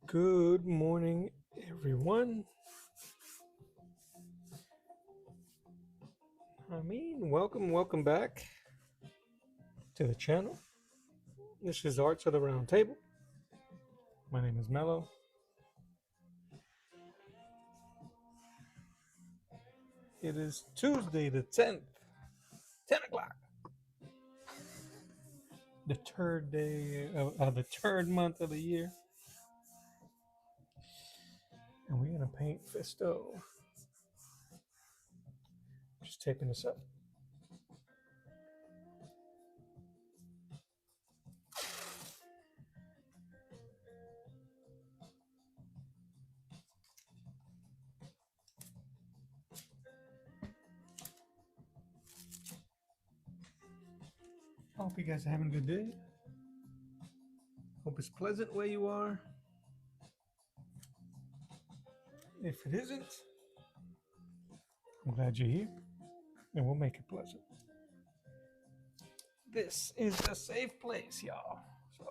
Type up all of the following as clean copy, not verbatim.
Good morning, everyone. Welcome back to the channel. This is Arts of the Round Table. My name is Mello. It is Tuesday the 10th, 10 o'clock. The third day of the third month of the year. And we're going to paint Festo. Just taping this up. I hope you guys are having a good day. Hope it's pleasant where you are. If it isn't, I'm glad you're here, and we'll make it pleasant. This is a safe place, y'all. So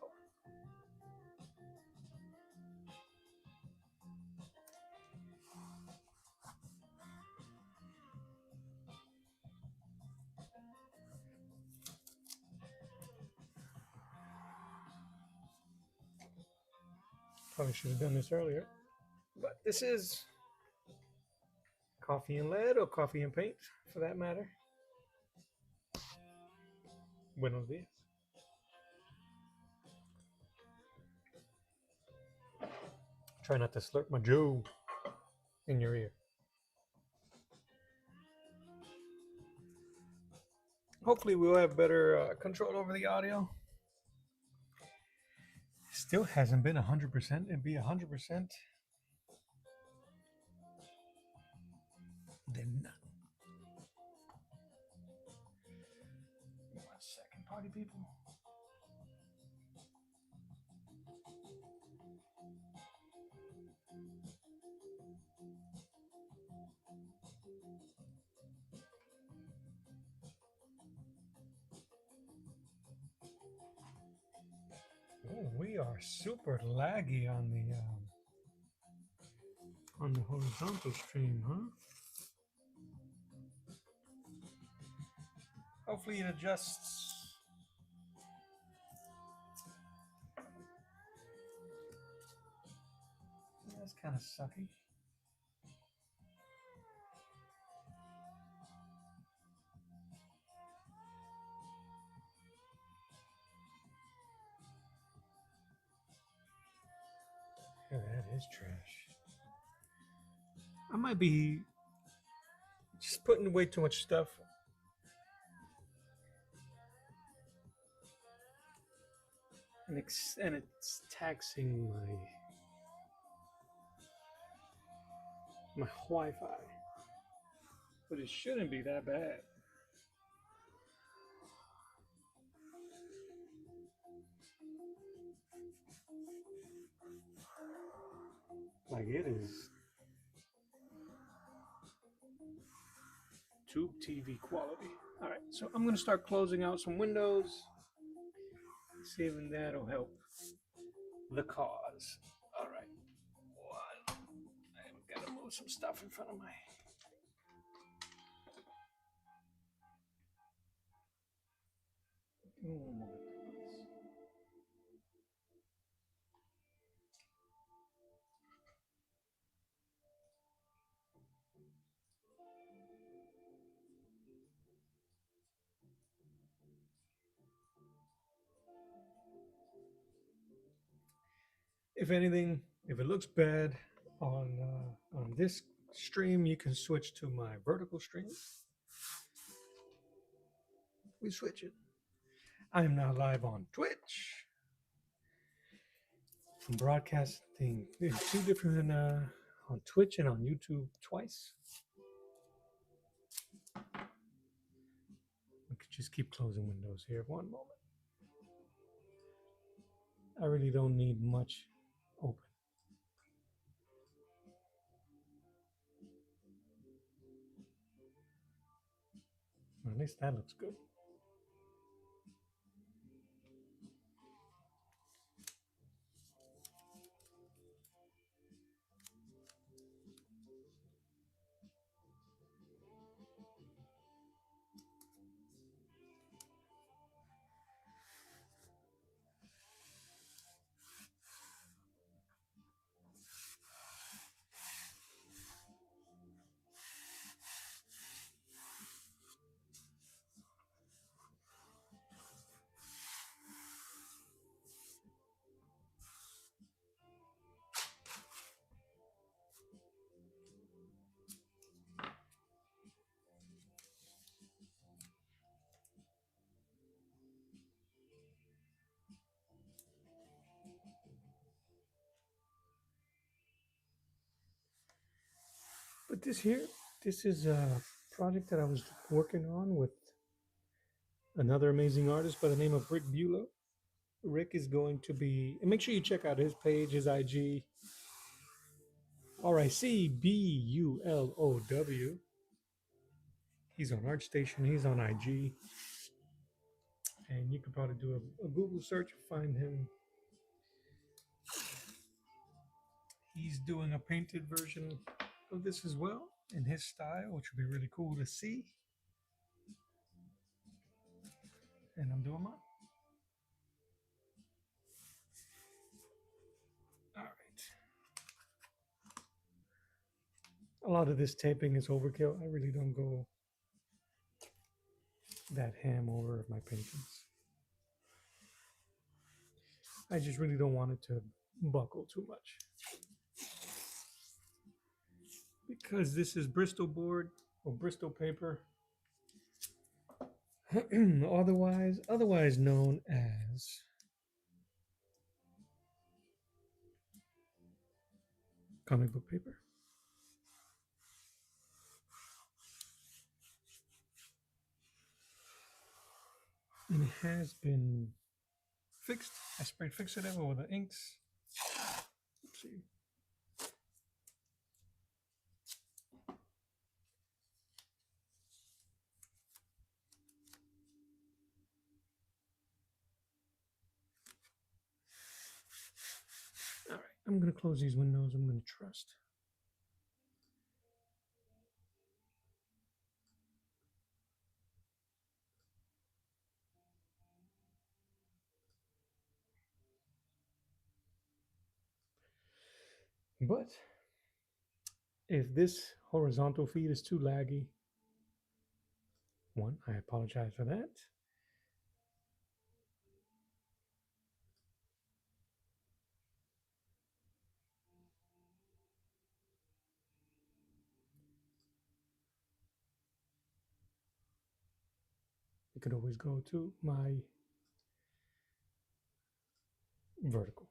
probably should have done this earlier, but this is coffee and lead, or coffee and paint, for that matter. Buenos dias. Try not to slurp my Joe in your ear. Hopefully we'll have better control over the audio. Still hasn't been 100%. It'd be 100%. Then 1 second, party people. Oh, we are super laggy on the horizontal stream, huh? Hopefully it adjusts. Yeah, that's kind of sucky. Yeah, that is trash. I might be just putting way too much stuff. And it's taxing my Wi-Fi, but it shouldn't be that bad. Like, it is tube TV quality. All right, so I'm gonna start closing out some windows. See if that'll help the cause. All right, one. I've got to move some stuff in front of my. Give me 1 moment, please. If anything, if it looks bad on this stream, you can switch to my vertical stream. We switch it. I am now live on Twitch. I'm broadcasting two different on Twitch and on YouTube twice. We could just keep closing windows here. 1 moment. I really don't need much open. At least that looks good. But this is a project that I was working on with another amazing artist by the name of Rick Bulow. Rick is going to be, and make sure you check out his page, his IG, RICBULOW. He's on ArtStation, he's on IG, and you can probably do a Google search and find him. He's doing a painted version of this as well in his style, which would be really cool to see. And I'm doing mine. All right. A lot of this taping is overkill. I really don't go that ham over my paintings. I just really don't want it to buckle too much. Because this is Bristol board or Bristol paper, otherwise known as comic book paper. And it has been fixed. I sprayed fix-it-ever with the inks. Let's see. All right, I'm going to close these windows. I'm going to trust. But if this horizontal feed is too laggy, one, I apologize for that. You could always go to my vertical.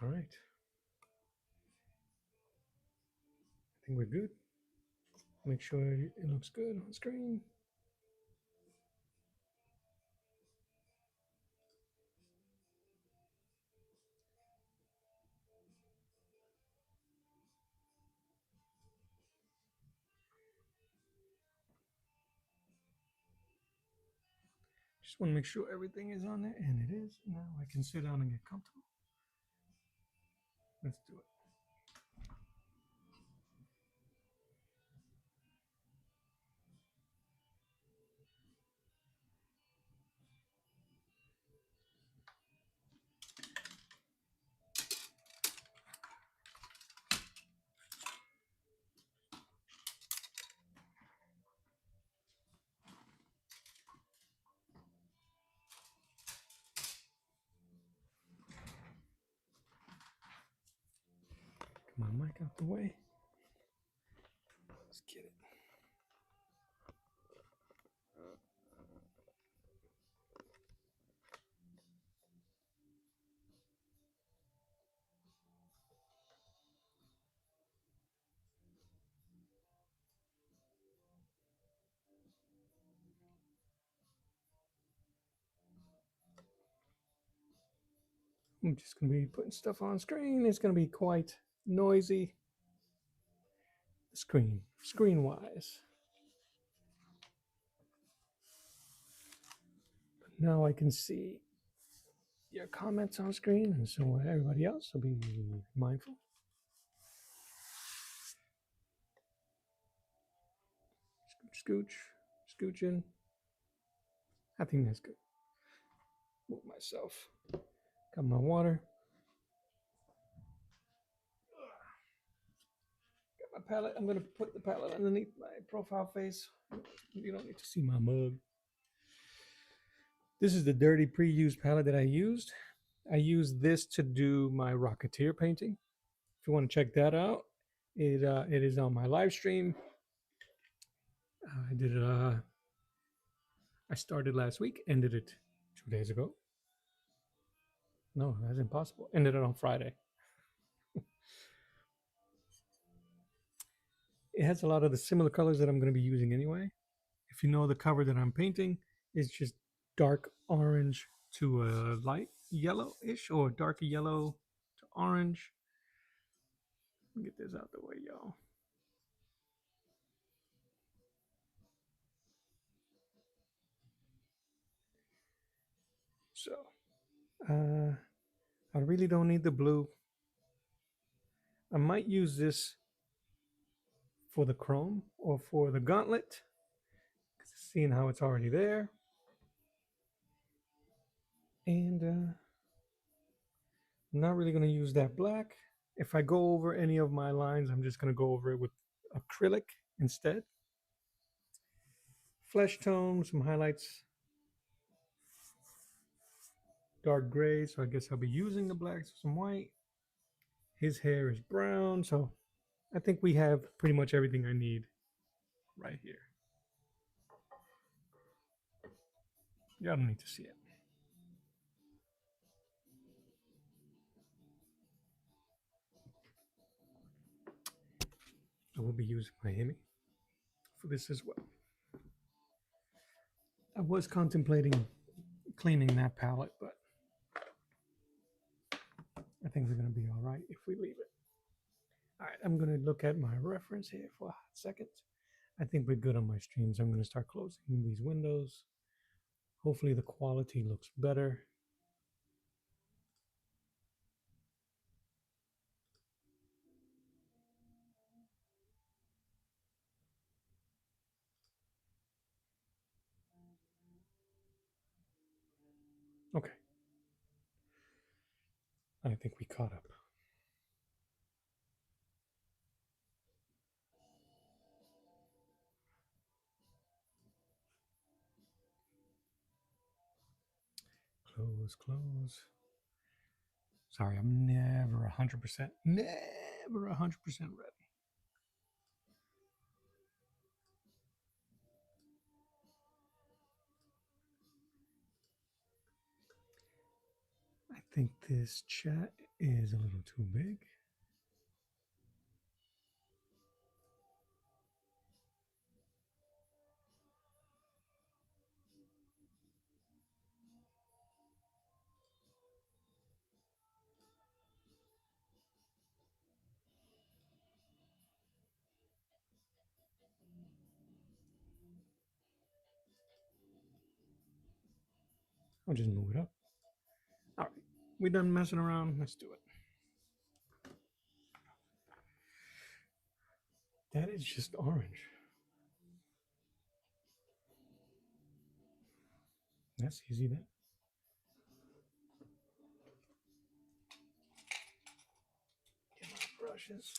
All right. I think we're good. Make sure it looks good on screen. Just want to make sure everything is on there, and it is. Now I can sit down and get comfortable. Let's do it. Come on, mic out the way. Let's get it. I'm just going to be putting stuff on screen. It's going to be quite noisy. Screen-wise. But now I can see your comments on screen, and so everybody else will be mindful. Scooch, scooch in. I think that's good. Move myself. Got my water. Got my palette. I'm gonna put the palette underneath my profile face. You don't need to see my mug. This is the dirty pre-used palette that I used. I used this to do my Rocketeer painting. If you want to check that out, it is on my live stream. I did it. I started last week, ended it 2 days ago. No, that's impossible. Ended it on Friday. It has a lot of the similar colors that I'm going to be using anyway. If you know the cover that I'm painting, it's just dark orange to a light yellowish or darker yellow to orange. Let me get this out the way, y'all. So, I really don't need the blue. I might use this for the chrome or for the gauntlet, seeing how it's already there. And I'm not really going to use that black. If I go over any of my lines, I'm just going to go over it with acrylic instead. Flesh tone, some highlights, dark gray, so I guess I'll be using the blacks, some white. His hair is brown, so I think we have pretty much everything I need right here. Y'all don't need to see it. I will be using my Hemi for this as well. I was contemplating cleaning that palette, but I think we're going to be all right if we leave it. All right, I'm going to look at my reference here for a second. I think we're good on my streams. I'm going to start closing these windows. Hopefully the quality looks better. Okay. I think we caught up. Close. Sorry, I'm never 100%, never 100% ready. I think this chat is a little too big. I'll just move it up. All right, we done messing around. Let's do it. That is just orange. That's easy then. Get my brushes.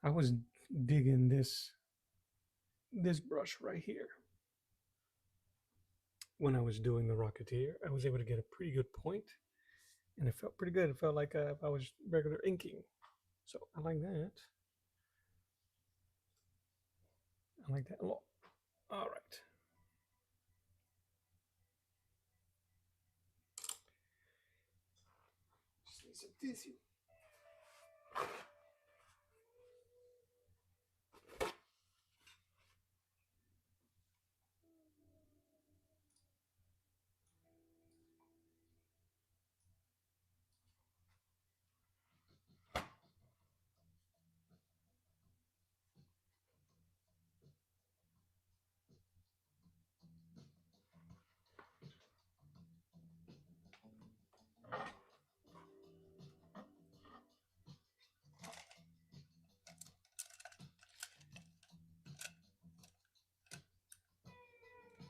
I was digging this brush right here. When I was doing the Rocketeer, I was able to get a pretty good point, and it felt pretty good. It felt like I was regular inking. So I like that. I like that a lot. All right. Just need some tissue.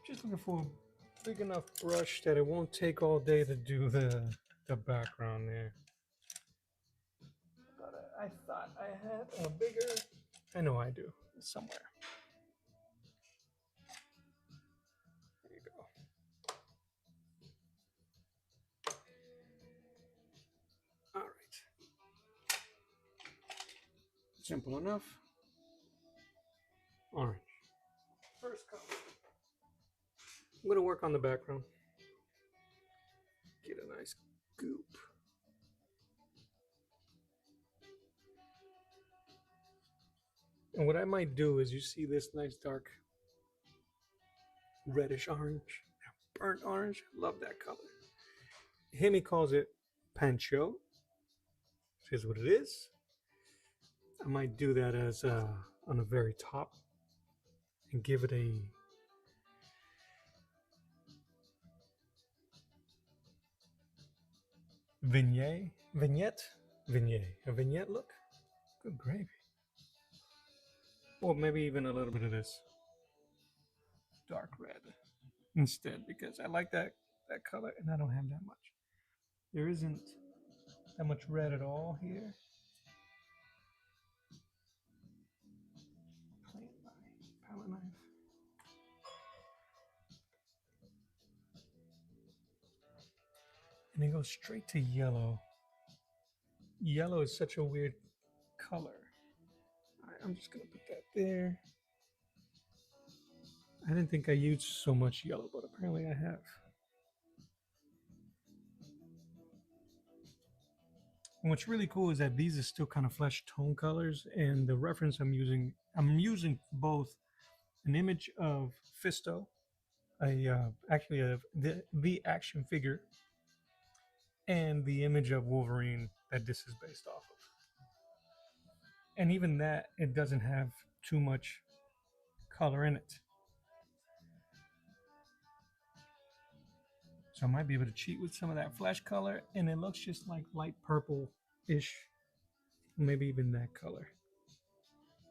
Just looking for a big enough brush that it won't take all day to do the background there. But I thought I had a bigger. I know I do somewhere. There you go. All right. Simple enough. Orange. First color. I'm going to work on the background. Get a nice goop. And what I might do is, you see this nice dark reddish orange, burnt orange. Love that color. Hemi calls it pancho. Is what it is. I might do that as on the very top and give it a a vignette look. Good gravy. Or maybe even a little bit of this dark red instead, because I like that color and I don't have that much. There isn't that much red at all here. Palette knife. And it goes straight to yellow. Yellow is such a weird color. All right, I'm just gonna put that there. I didn't think I used so much yellow, but apparently I have. And what's really cool is that these are still kind of flesh tone colors, and the reference I'm using both an image of Fisto, actually the action figure, and the image of Wolverine that this is based off of. And even that, it doesn't have too much color in it. So I might be able to cheat with some of that flesh color, and it looks just like light purple-ish, maybe even that color.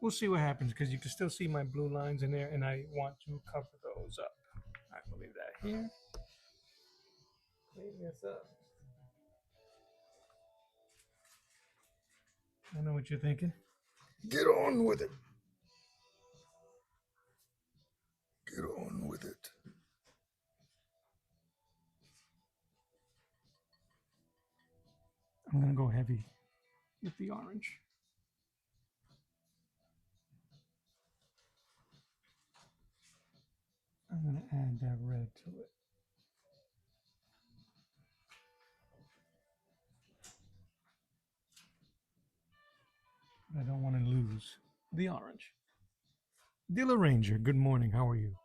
We'll see what happens, because you can still see my blue lines in there, and I want to cover those up. All right, we'll leave that here. Clean this up. I know what you're thinking. Get on with it. Get on with it. I'm going to go heavy with the orange. I'm going to add that red to it. But I don't want to lose the orange. Dilla Ranger, good morning. How are you?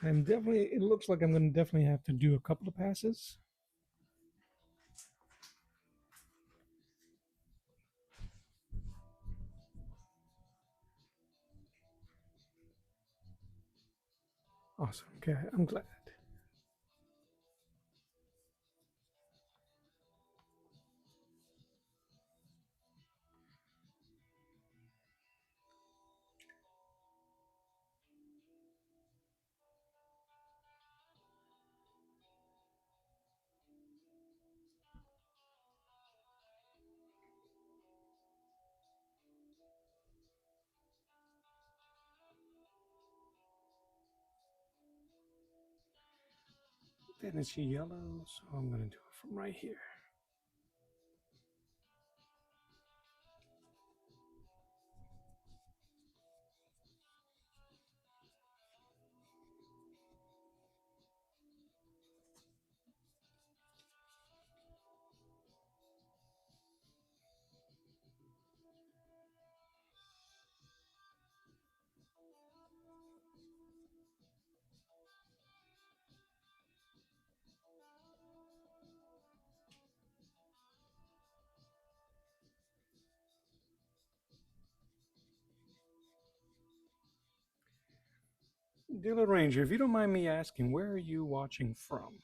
It looks like I'm going to definitely have to do a couple of passes. Awesome. Okay, I'm glad. Then it's yellow, so I'm going to do it from right here. Dear little Ranger, if you don't mind me asking, where are you watching from?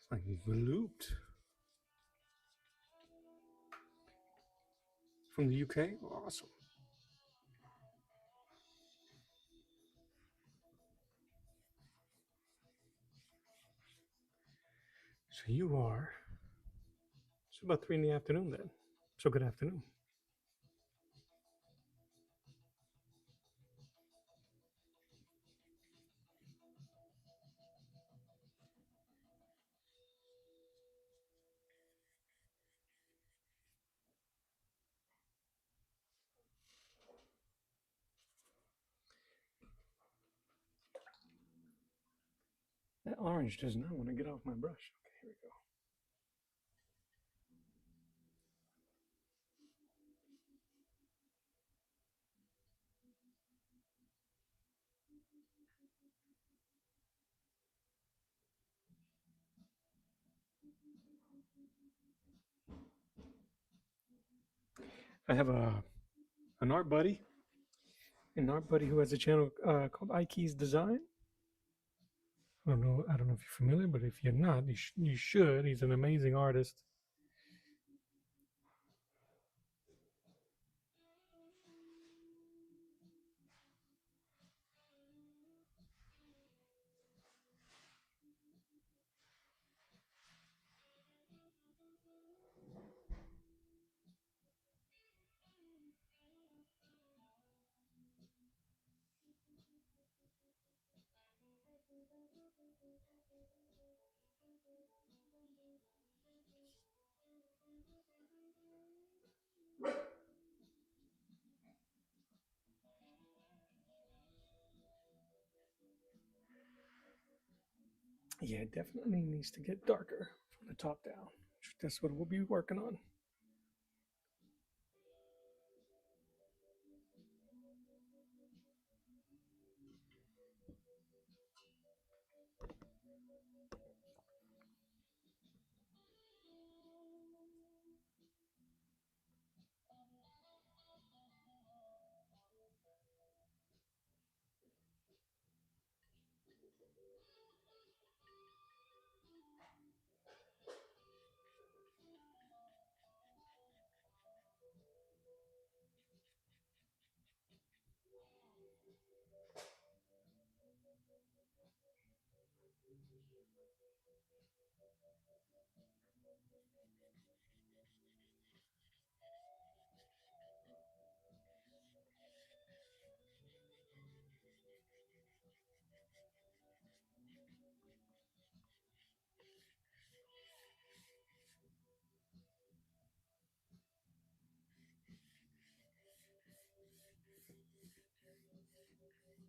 It's like looped from the UK. Awesome. So you are. It's about 3 in the afternoon then. So good afternoon. That orange does not want to get off my brush. Okay, here we go. I have an art buddy, who has a channel called Ike's Design. I don't know if you're familiar, but if you're not, you should. He's an amazing artist. Yeah, it definitely needs to get darker from the top down. That's what we'll be working on.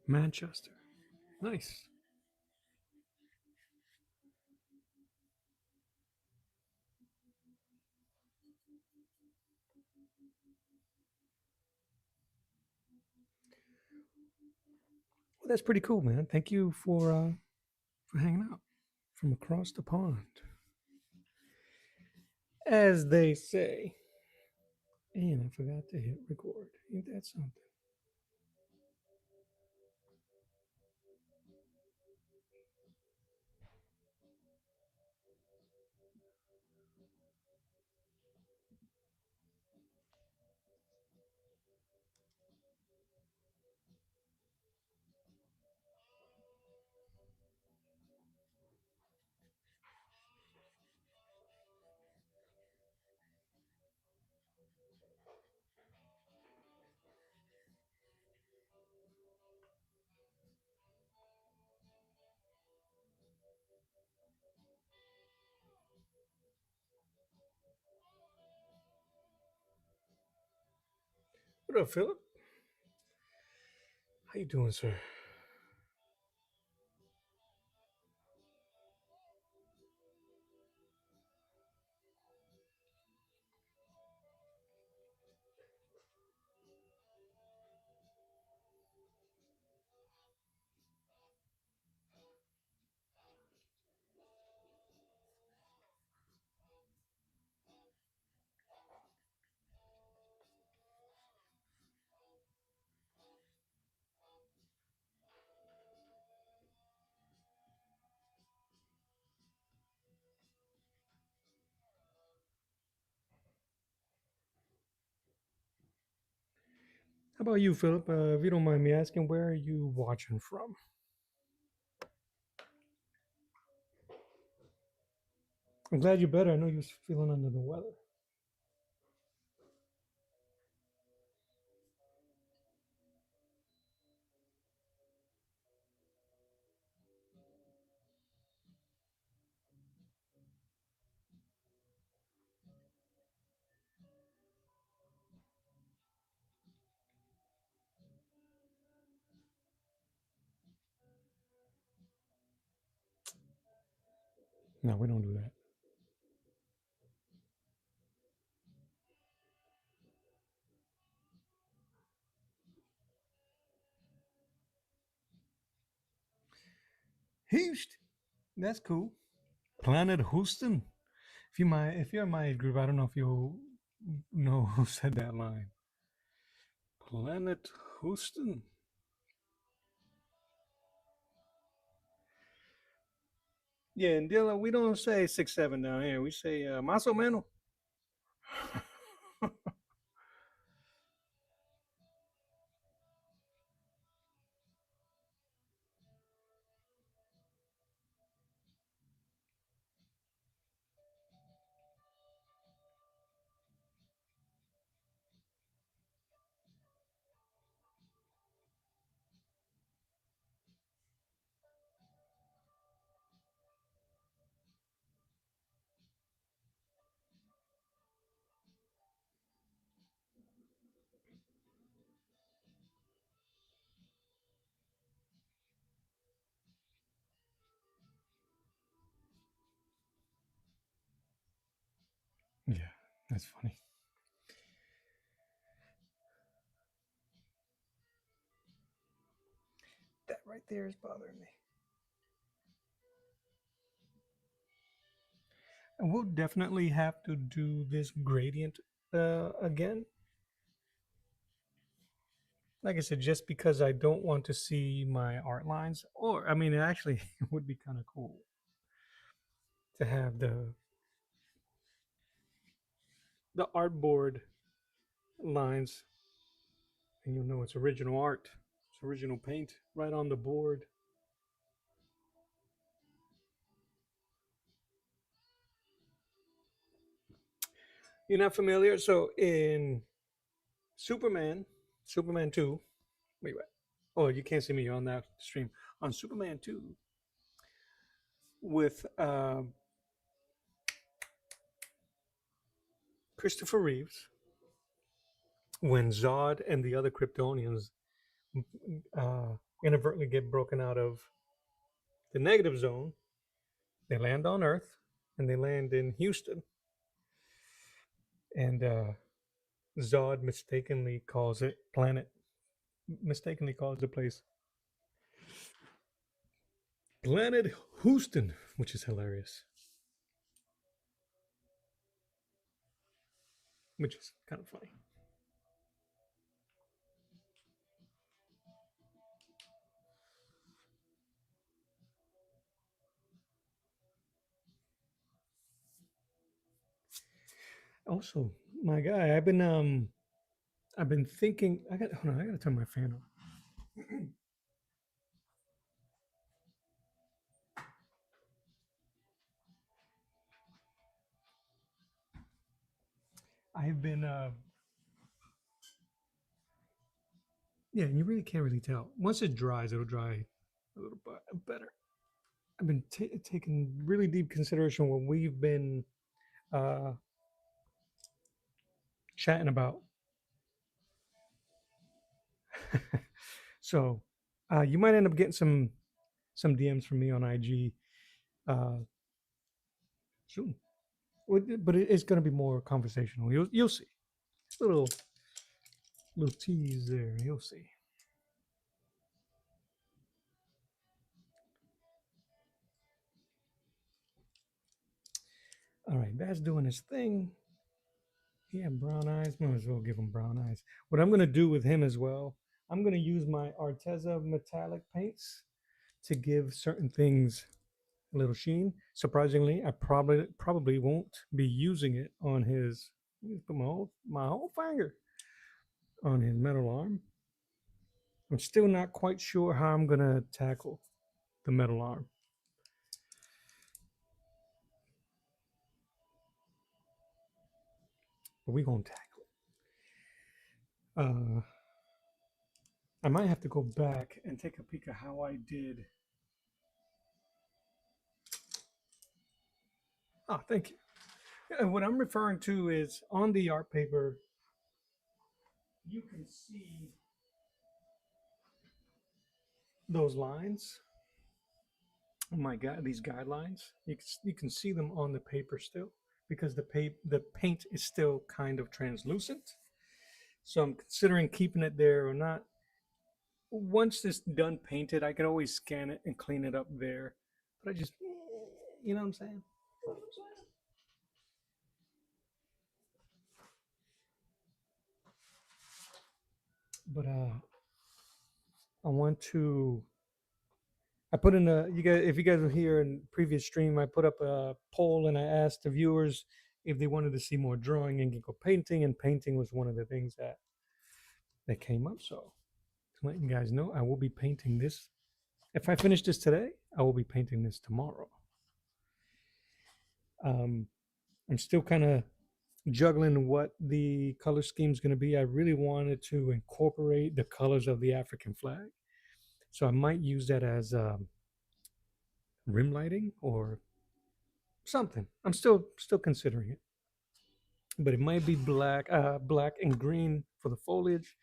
Manchester. Nice. Well, that's pretty cool, man. Thank you for hanging out from across the pond, as they say. And I forgot to hit record. Ain't that something? What up, Philip? How you doing, sir? How about you, Philip? If you don't mind me asking, where are you watching from? I'm glad you're better. I know you was feeling under the weather. No, we don't do that. Houston. That's cool. Planet Houston. If you're in my age group, I don't know if you know who said that line. Planet Houston. Yeah, and Dylan, we don't say 6'7" down here. We say más o menos. Yeah, that's funny. That right there is bothering me. And we'll definitely have to do this gradient again. Like I said, just because I don't want to see my art lines, or I mean, it actually would be kind of cool to have the artboard lines, and you'll know it's original art, it's original paint right on the board. You're not familiar? So in Superman, Superman 2, wait, wait. Oh, you can't see me on that stream. On Superman 2, with Christopher Reeves, when Zod and the other Kryptonians uh, inadvertently get broken out of the negative zone, they land on Earth and they land in Houston. And Zod mistakenly calls it planet, mistakenly calls the place Planet Houston, which is hilarious, which is kind of funny. Also, my guy, I've been thinking. Hold on, I gotta turn my fan on. I've been yeah, and you really can't really tell. Once it dries, it'll dry a little bit better. I've been taking really deep consideration what we've been uh, chatting about. So you might end up getting some DMs from me on IG uh, soon. But it's going to be more conversational. You'll see. Little little tease there. You'll see. All right, that's doing his thing. He had brown eyes. Might as well give him brown eyes. What I'm going to do with him as well, I'm going to use my Arteza metallic paints to give certain things a little sheen. Surprisingly, I probably won't be using it on his. Let me put my whole finger on his metal arm. I'm still not quite sure how I'm gonna tackle the metal arm, but we're gonna tackle it. I might have to go back and take a peek at how I did. Oh, thank you. And what I'm referring to is on the art paper, you can see those lines. Oh my God, these guidelines. You can see them on the paper still because the paint is still kind of translucent. So I'm considering keeping it there or not. Once it's done painted, I could always scan it and clean it up there. But I just, you know what I'm saying? But I want to. I put in a you guys if you guys were here in previous stream, I put up a poll and I asked the viewers if they wanted to see more drawing and Ginkgo painting, and painting was one of the things that came up. So to let you guys know, I will be painting this. If I finish this today, I will be painting this tomorrow. Um, I'm still kind of juggling what the color scheme is going to be. I really wanted to incorporate the colors of the African flag, so I might use that as rim lighting or something. I'm still considering it, but it might be black and green for the foliage.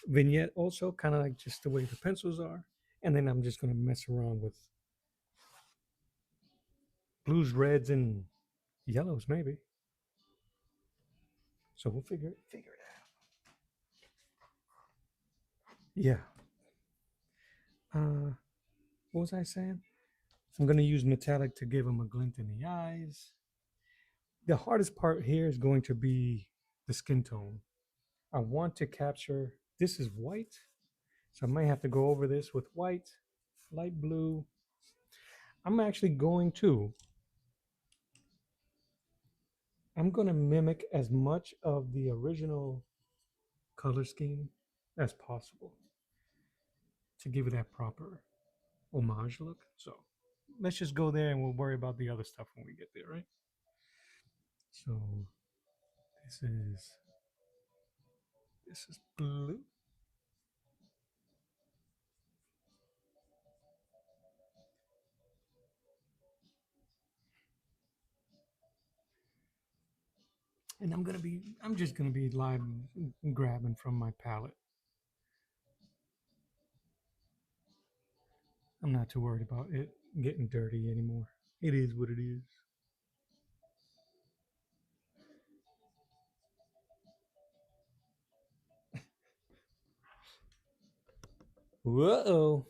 Vignette also kind of like just the way the pencils are, and then I'm just going to mess around with blues, reds, and yellows maybe. So we'll figure it out. Yeah. What was I saying? I'm going to use metallic to give them a glint in the eyes. The hardest part here is going to be the skin tone. I want to capture, this is white, so I might have to go over this with white, light blue. I'm actually I'm going to mimic as much of the original color scheme as possible to give it that proper homage look. So let's just go there and we'll worry about the other stuff when we get there, right? So this is this is blue. And I'm just gonna be live grabbing from my palette. I'm not too worried about it getting dirty anymore. It is what it is. Whoa.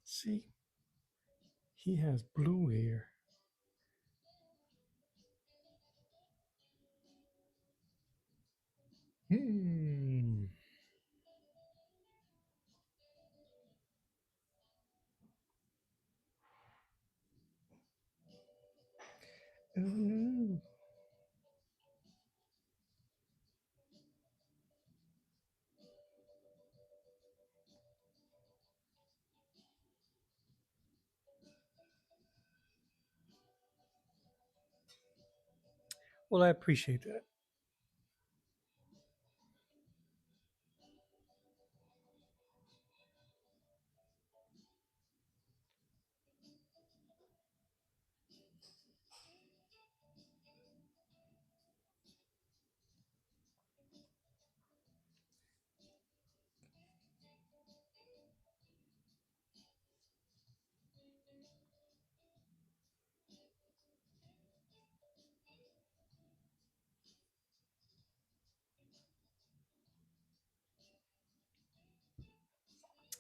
See, he has blue hair. Hmm. Oh no. Well, I appreciate that.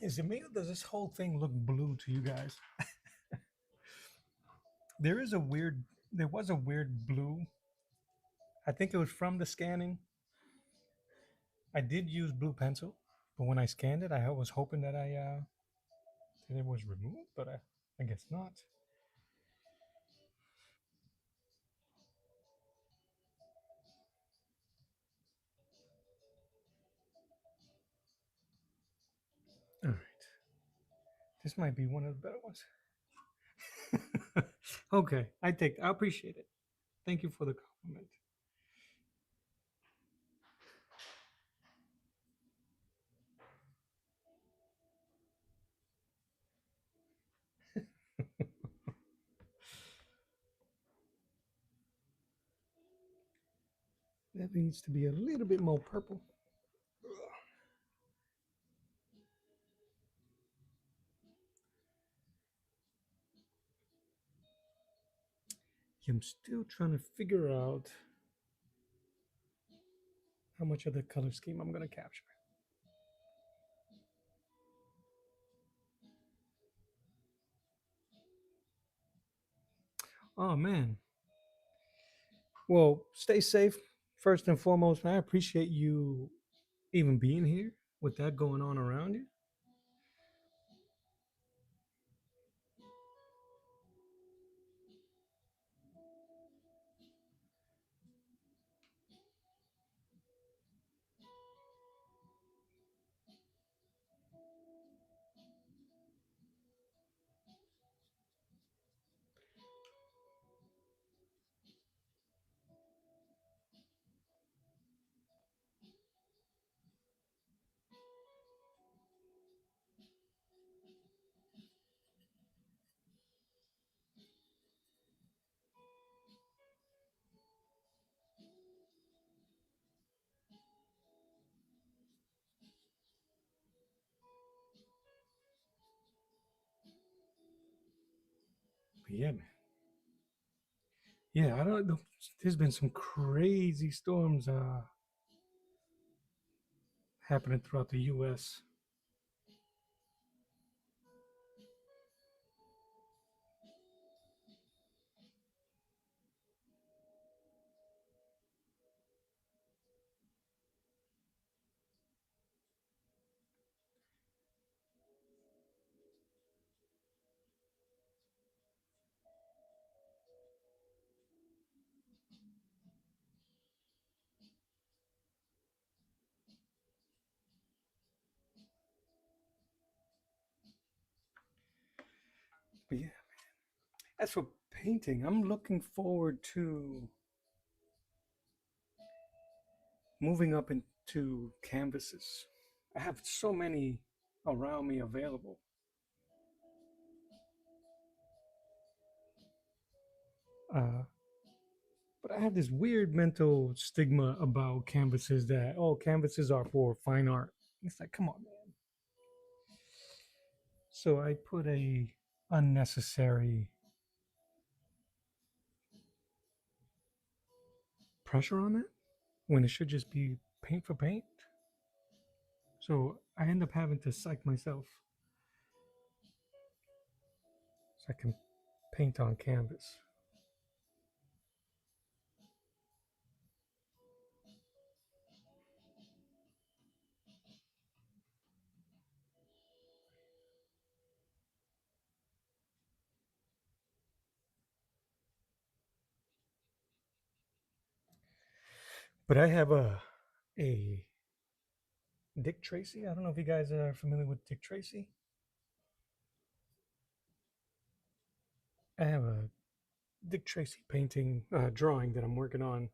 Is it me or does this whole thing look blue to you guys? There is a weird, there was a weird blue. I think it was from the scanning. I did use blue pencil, but when I scanned it, I was hoping that that it was removed, but I guess not. All right, this might be one of the better ones. Okay, I appreciate it. Thank you for the compliment. That needs to be a little bit more purple. I'm still trying to figure out how much of the color scheme I'm going to capture. Oh man. Well, stay safe first and foremost. I appreciate you even being here with that going on around you. But yeah, man. Yeah, I don't know. There's been some crazy storms happening throughout the US. But yeah, as for painting, I'm looking forward to moving up into canvases. I have so many around me available. Uh, but I have this weird mental stigma about canvases that, oh, canvases are for fine art. It's like, come on, man. So I put a unnecessary pressure on it when it should just be paint for paint. So I end up having to psych myself so I can paint on canvas. But I have a Dick Tracy. I don't know if you guys are familiar with Dick Tracy. I have a Dick Tracy painting drawing that I'm working on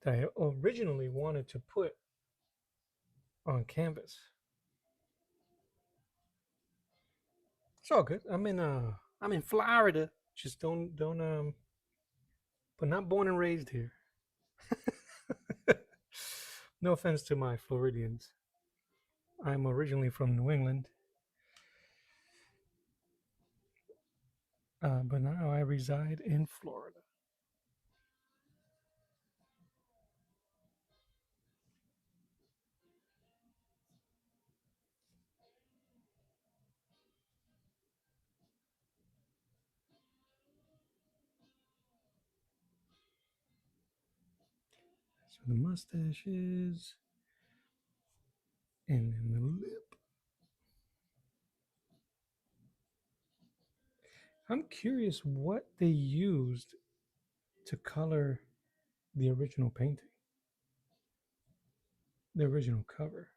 that I originally wanted to put on canvas. It's all good. I'm in Florida. Just don't but not born and raised here. No offense to my Floridians. I'm originally from New England, but now I reside in Florida. So the mustaches, and then the lip. I'm curious what they used to color the original painting, the original cover.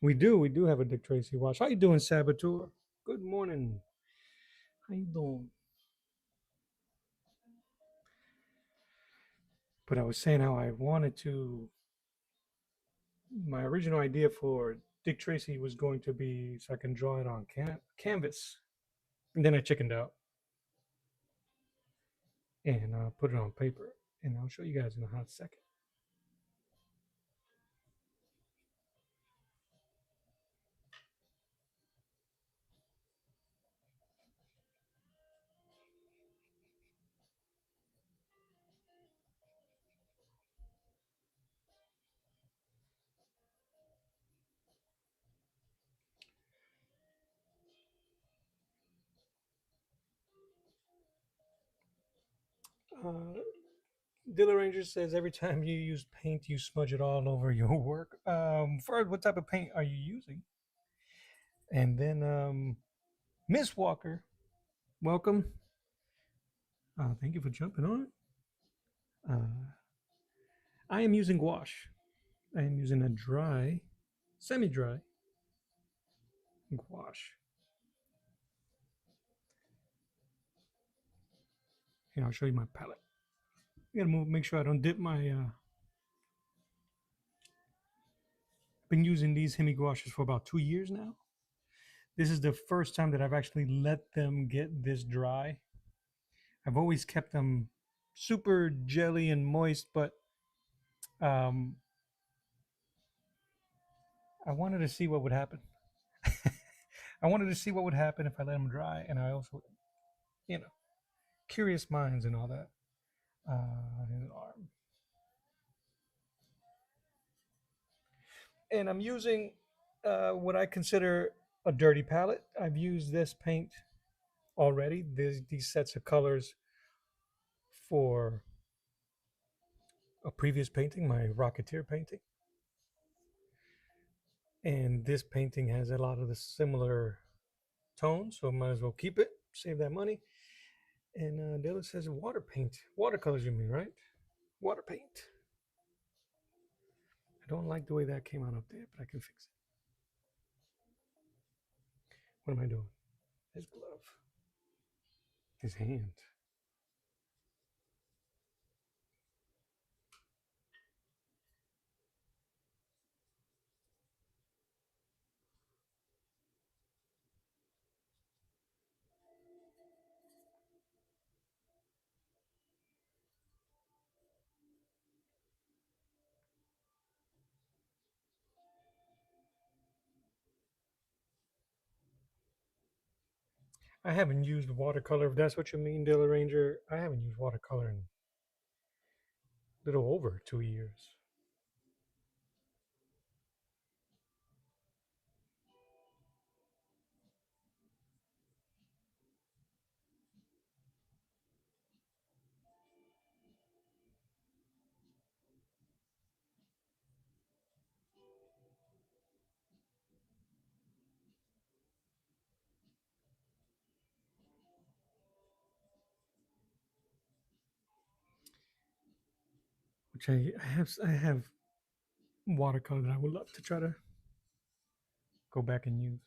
We do have a Dick Tracy watch. How you doing, Saboteur? Good morning. How you doing? But I was saying how I wanted to. My original idea for Dick Tracy was going to be so I can draw it on canvas, and then I chickened out and put it on paper. And I'll show you guys in a hot second. Uh, Dilla Ranger says every time you use paint, you smudge it all over your work. Fred, what type of paint are you using? And then Miss Walker, welcome. Thank you for jumping on. I am using gouache. I am using a dry, semi-dry gouache. And I'll show you my palette. I gotta make sure I don't dip my. I've been using these Hemi gouaches for about 2 years now. This is the first time that I've actually let them get this dry. I've always kept them super jelly and moist, but um, I wanted to see what would happen. I wanted to see what would happen if I let them dry, and I also, you know, curious minds and all that. His arm. And I'm using what I consider a dirty palette. I've used this paint already. These sets of colors for a previous painting, my Rocketeer painting. And this painting has a lot of the similar tones, so I might as well keep it, save that money. And Dilla says water paint. Watercolors, you mean, right? Water paint. I don't like the way that came out up there, but I can fix it. What am I doing? His glove. His hand. I haven't used watercolor, if that's what you mean, Dilla Ranger. I haven't used watercolor in a little over 2 years. Which I have watercolor that I would love to try to go back and use.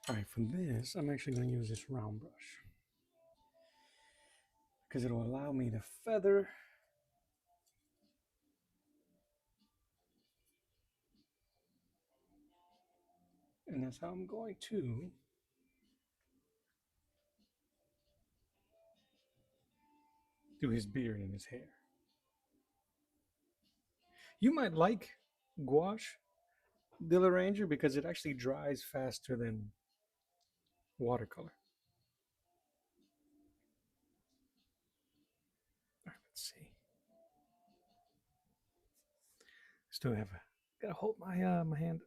All right, for this, I'm actually going to use this round brush because it'll allow me to feather And that's how I'm going to do his beard and his hair. You might like gouache Ranger because it actually dries faster than watercolor. All right, let's see. Still have a gotta hold my hand.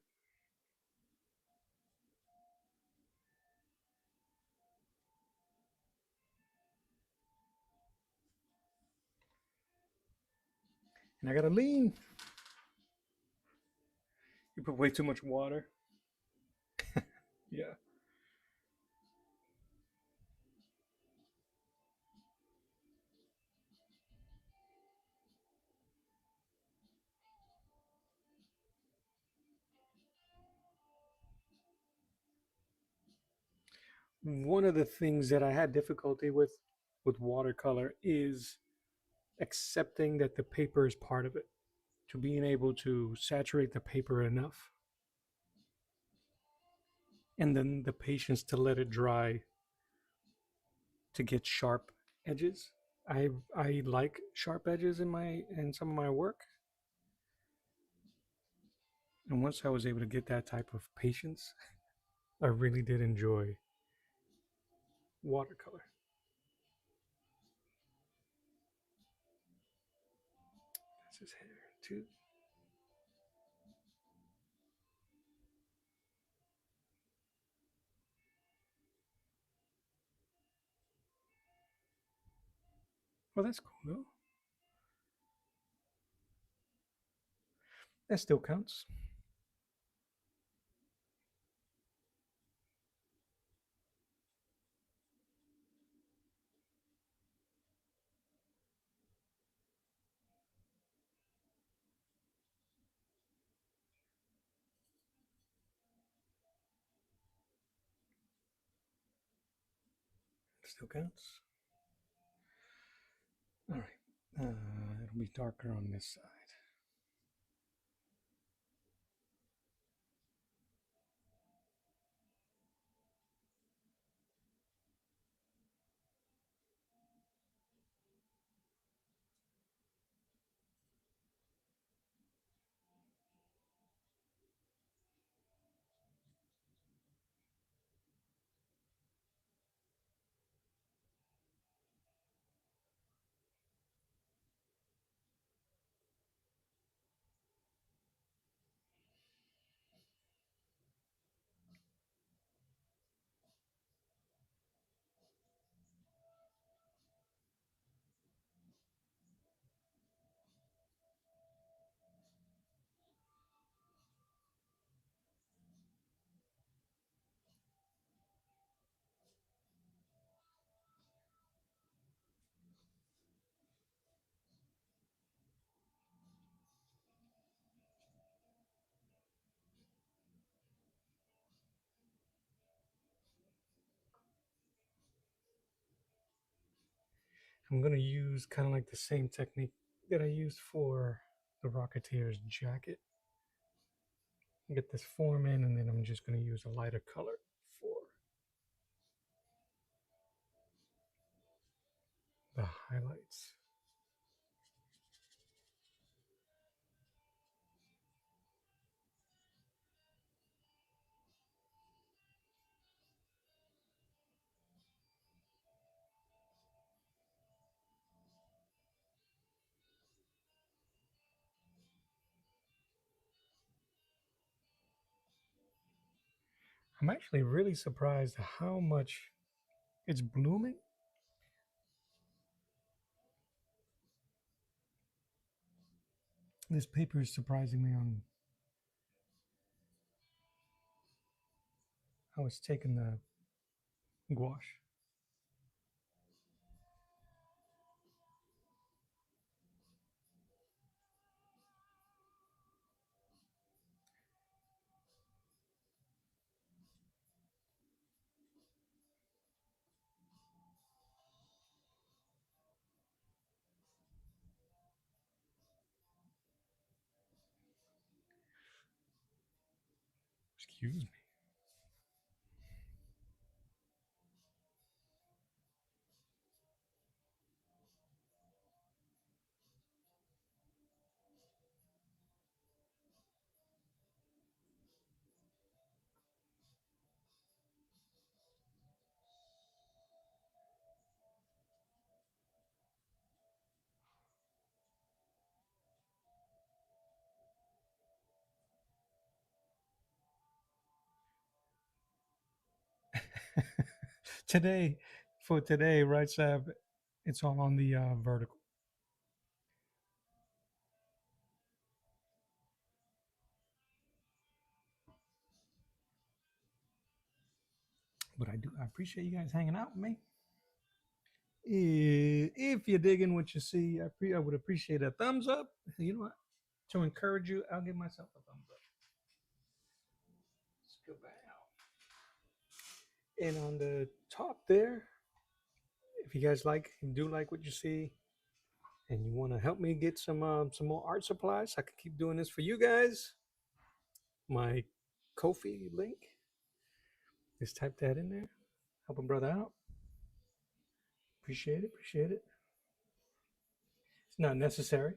And I gotta lean. You put way too much water. Yeah. One of the things that I had difficulty with watercolor is accepting that the paper is part of it, to being able to saturate the paper enough, and then the patience to let it dry to get sharp edges. I like sharp edges in some of my work, and once I was able to get that type of patience, I really did enjoy watercolor. That's his hair too. Well, that's cool though. That still counts. Still counts. All right. It'll be darker on this side. I'm going to use kind of like the same technique that I used for the Rocketeer's jacket. Get this form in, and then I'm just going to use a lighter color for the highlights. I'm actually really surprised how much it's blooming. This paper is surprising me on how it's taken the gouache. Excuse me. today, for today, right, Sab? It's all on the vertical. But I appreciate you guys hanging out with me. If you're digging what you see, I would appreciate a thumbs up. You know what? To encourage you, I'll give myself a thumbs up. Let's go back out. And on the top there, if you guys do like what you see, and you want to help me get some more art supplies, so I can keep doing this for you guys. My Ko-fi link. Just type that in there. Help a brother out. Appreciate it. Appreciate it. It's not necessary.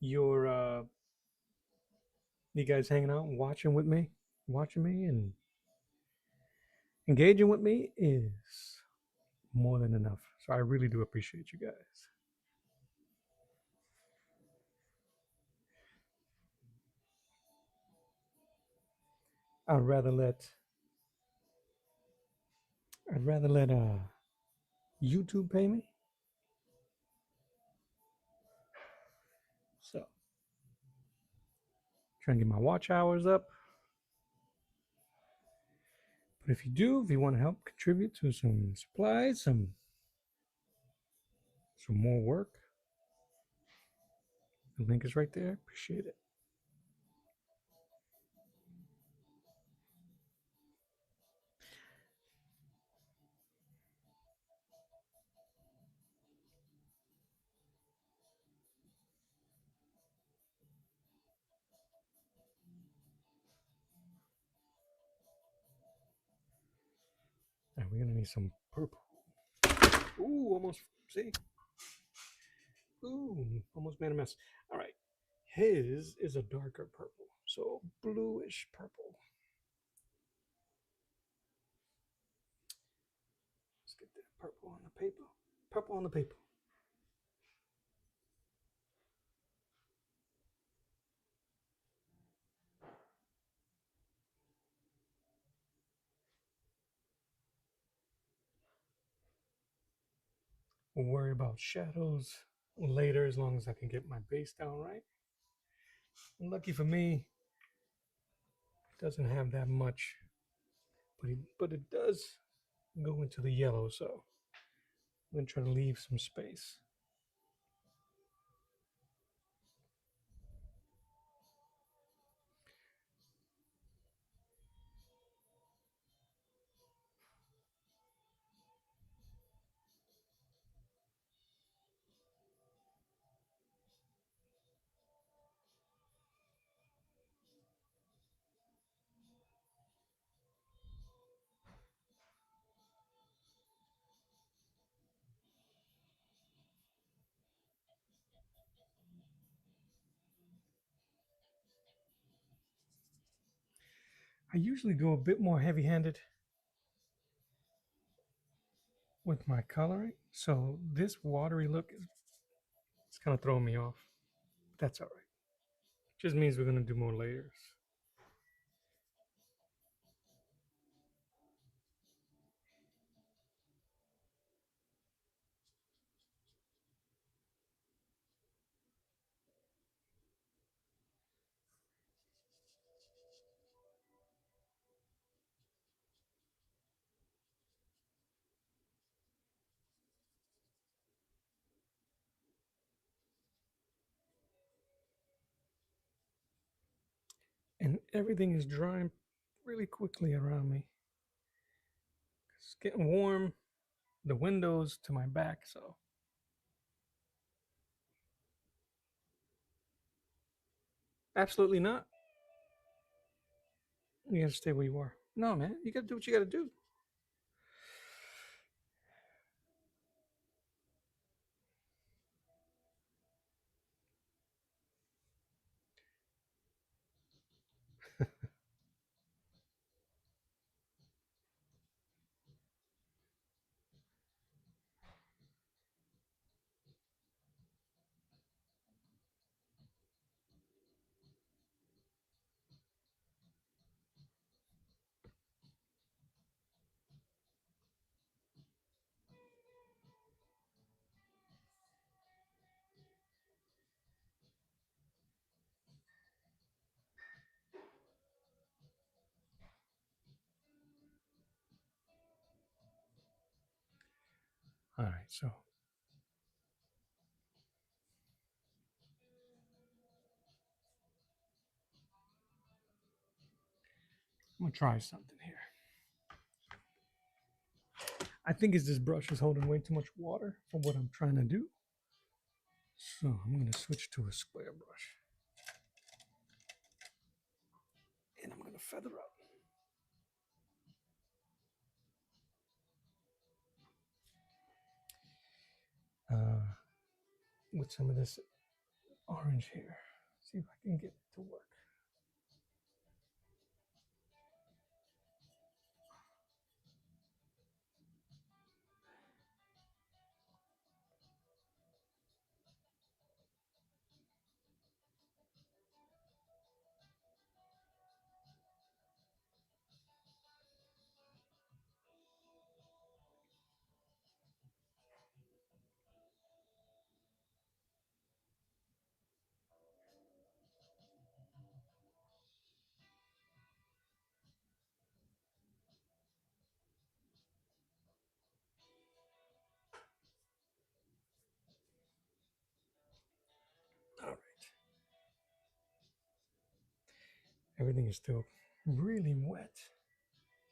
You're you guys hanging out and watching me and engaging with me is more than enough. So I really do appreciate you guys. I'd rather let I'd rather let YouTube pay me. So trying to get my watch hours up. But if you want to help contribute to some supplies, some more work, the link is right there. Appreciate it. And we're gonna need some purple. Ooh, almost see. Ooh, almost made a mess. All right. His is a darker purple, so bluish purple. Let's get that purple on the paper. Purple on the paper. We'll worry about shadows later as long as I can get my base down right. And lucky for me, it doesn't have that much, but it does go into the yellow, so I'm gonna try to leave some space. I usually go a bit more heavy-handed with my coloring, so this watery look is it's kind of throwing me off. That's all right. Just means we're gonna do more layers. And everything is drying really quickly around me. It's getting warm. The windows to my back, so absolutely not. You gotta stay where you are. No, man, you gotta do what you gotta do. All right, so I'm gonna try something here. I think it's this brush is holding way too much water for what I'm trying to do. So I'm gonna switch to a square brush. And I'm gonna feather up. With some of this orange here. See if I can get it to work. All right. Everything is still really wet.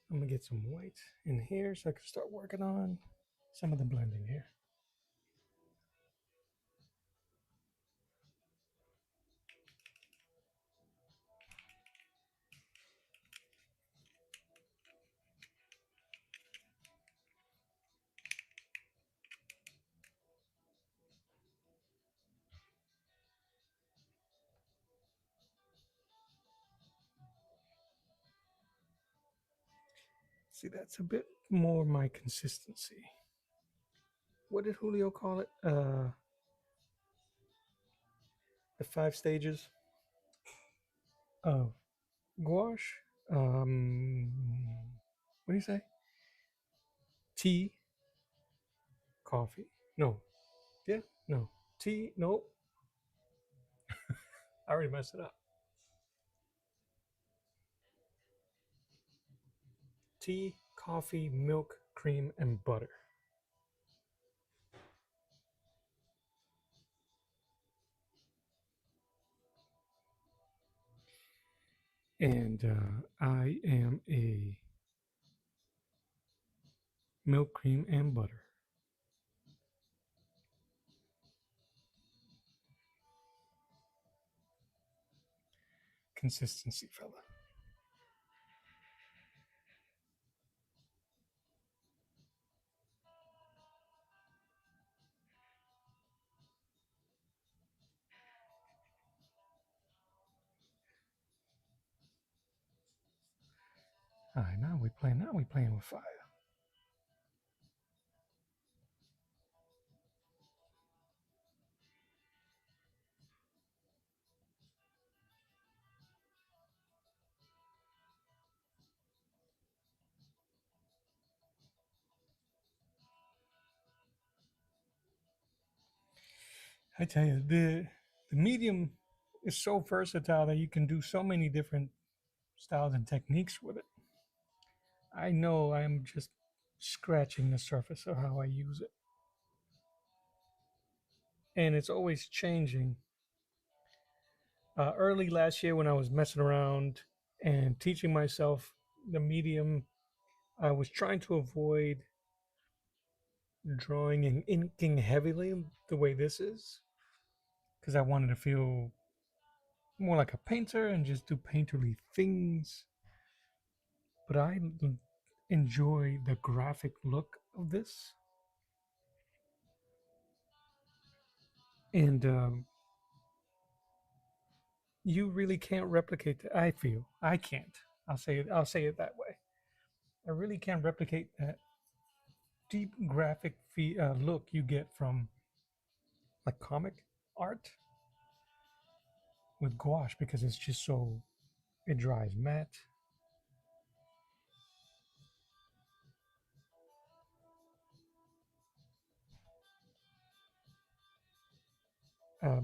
I'm gonna get some white in here so I can start working on some of the blending here. See, that's a bit more my consistency. What did Julio call it? The 5 stages of gouache. What do you say? Tea, coffee. No. Yeah. No. Tea. No. I already messed it up. Tea, coffee, milk, cream, and butter. And I am a milk, cream, and butter. Consistency, fella. All right, now we playing. Now we playing with fire. I tell you, the medium is so versatile that you can do so many different styles and techniques with it. I know I'm just scratching the surface of how I use it, and it's always changing. Early last year, when I was messing around and teaching myself the medium, I was trying to avoid drawing and inking heavily the way this is, because I wanted to feel more like a painter and just do painterly things. But I enjoy the graphic look of this. And you really can't replicate that. I feel I can't. I'll say it that way. I really can't replicate that deep graphic look you get from like comic art with gouache, because it's just so, it dries matte.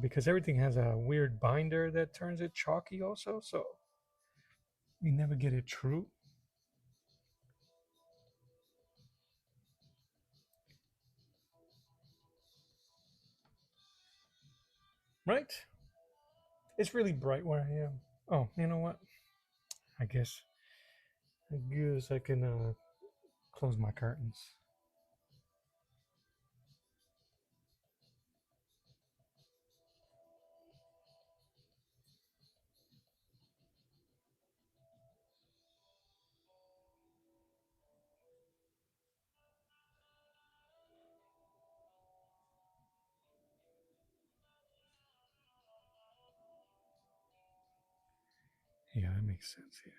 Because everything has a weird binder that turns it chalky also, so you never get it true. right? It's really bright where I am. Oh, you know what? I guess I can close my curtains. Yeah, that makes sense here.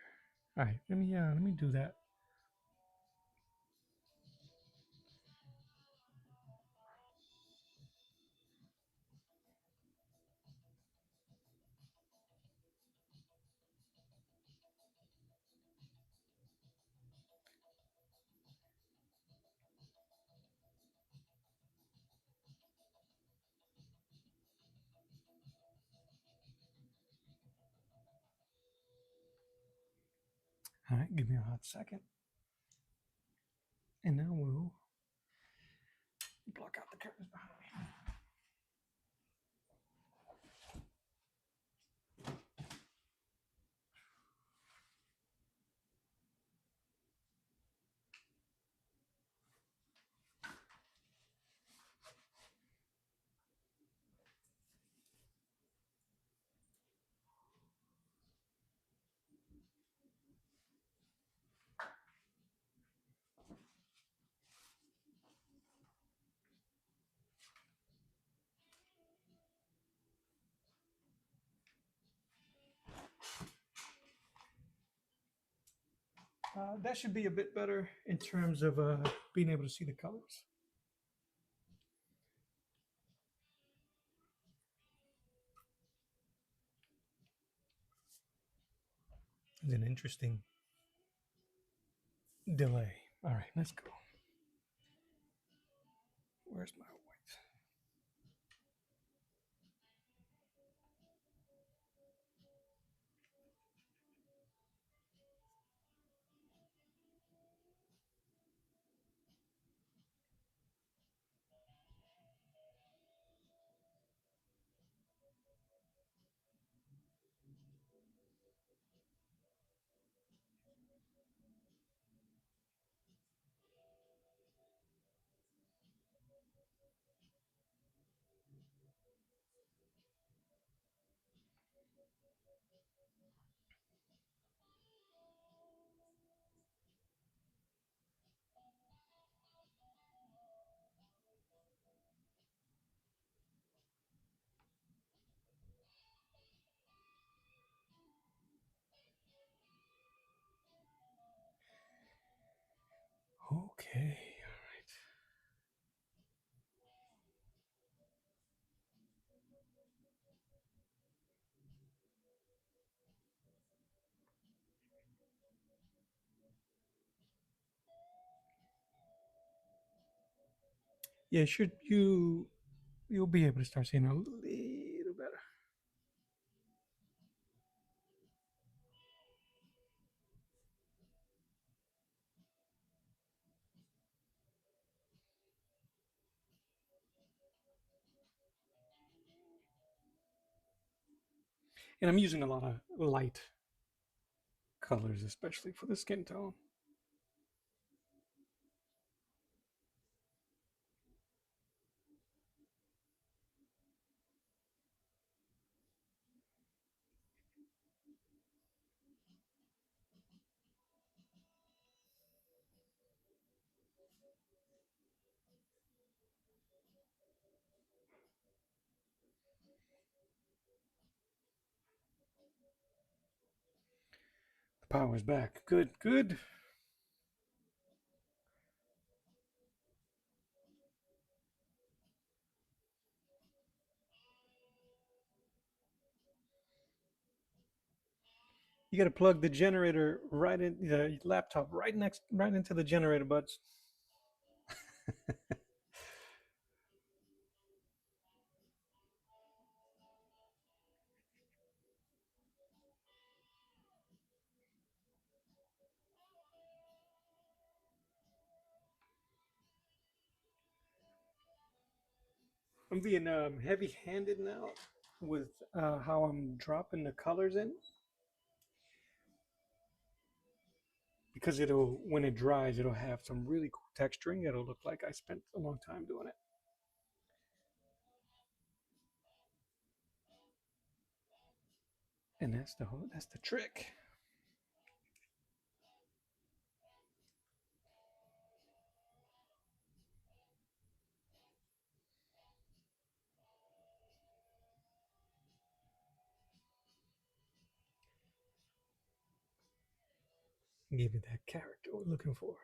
All right, let me do that. All right, give me a hot second, and now we'll block out the curtains behind me. That should be a bit better in terms of being able to see the colors. It's an interesting delay. All right, let's go. Where's my white? Okay, all right. Yeah, should you'll be able to start seeing a little better. And I'm using a lot of light colors, especially for the skin tone. The power's back. Good, good. You got to plug the generator right in the laptop right into the generator buds. I'm being heavy-handed now. with how I'm dropping the colors in, because it'll, when it dries, it'll have some really cool texturing. It'll look like I spent a long time doing it. And that's the trick. Give it that character we're looking for.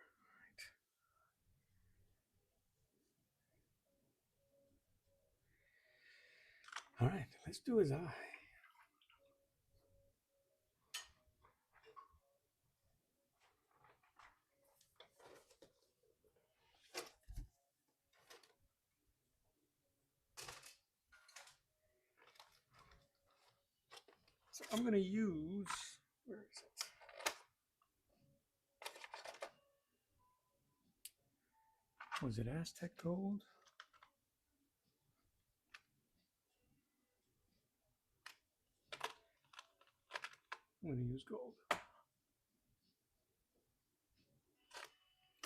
All right, let's do his eye. So I'm going to use, where is it? Was it Aztec gold? I'm going to use gold.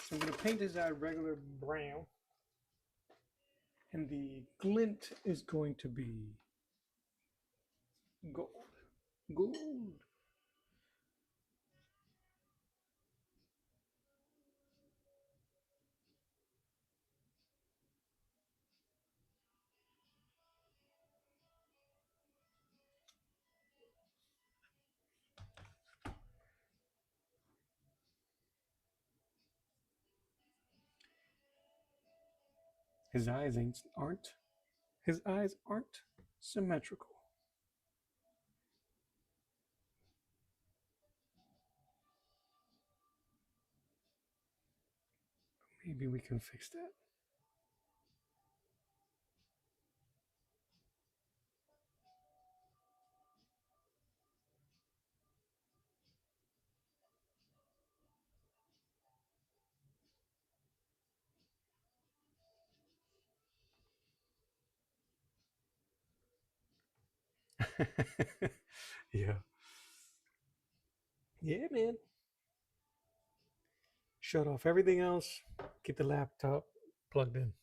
So I'm going to paint his eye regular brown. And the glint is going to be gold. Gold. His eyes aren't. His eyes aren't symmetrical. Maybe we can fix that. Yeah. Yeah, man. Shut off everything else. Get the laptop plugged in.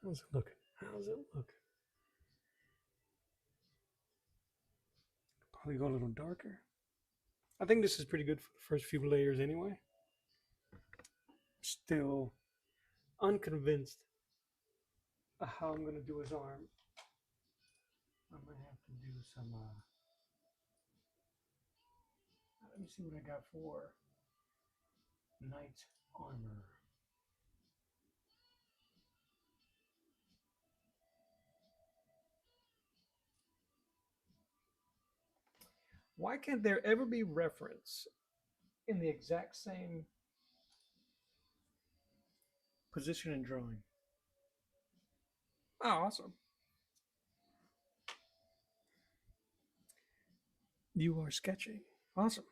How's it looking? How's it looking? Probably go a little darker. I think this is pretty good for the first few layers anyway. Still unconvinced of how I'm going to do his arm. I might have to do some, let me see what I got for knight armor. Why can't there ever be reference in the exact same position and drawing? Oh, awesome. You are sketching. Awesome.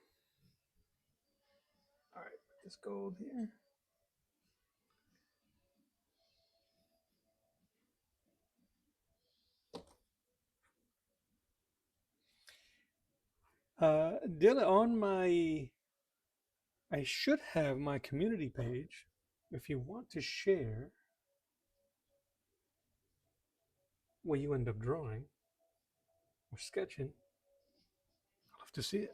All right, put this gold here. Dylan, on my, I should have my community page. If you want to share what you end up drawing or sketching, I'll have to see it.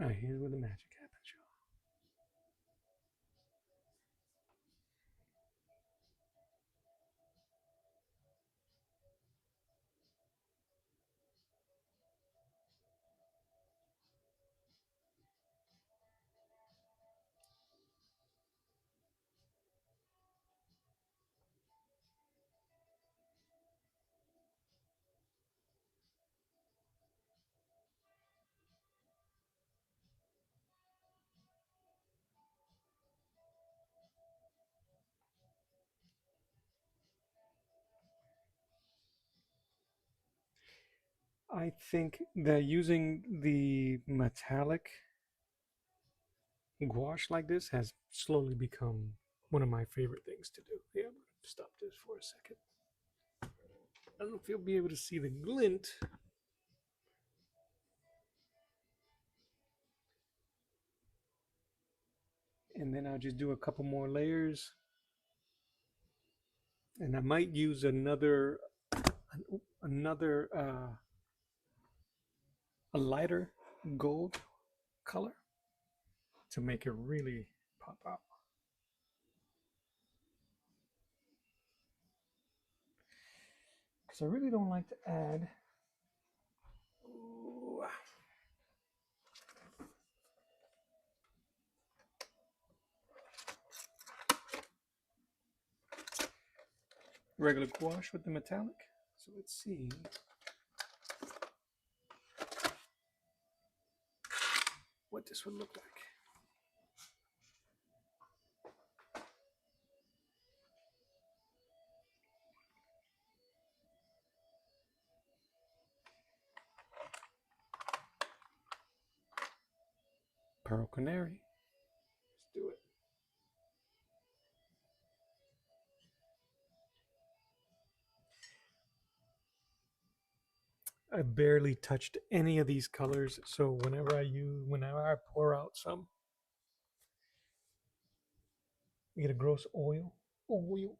All right, here's where the magic happens, y'all. I think that using the metallic gouache like this has slowly become one of my favorite things to do. Yeah, I'm going to stop this for a second. I don't know if you'll be able to see the glint. And then I'll just do a couple more layers. And I might use another a lighter gold color to make it really pop out. Because I really don't like to add regular gouache with the metallic. So let's see. What this would look like. Pearl Canary. Let's do it. I barely touched any of these colors, so whenever I pour out some, you get a gross oil. Oil.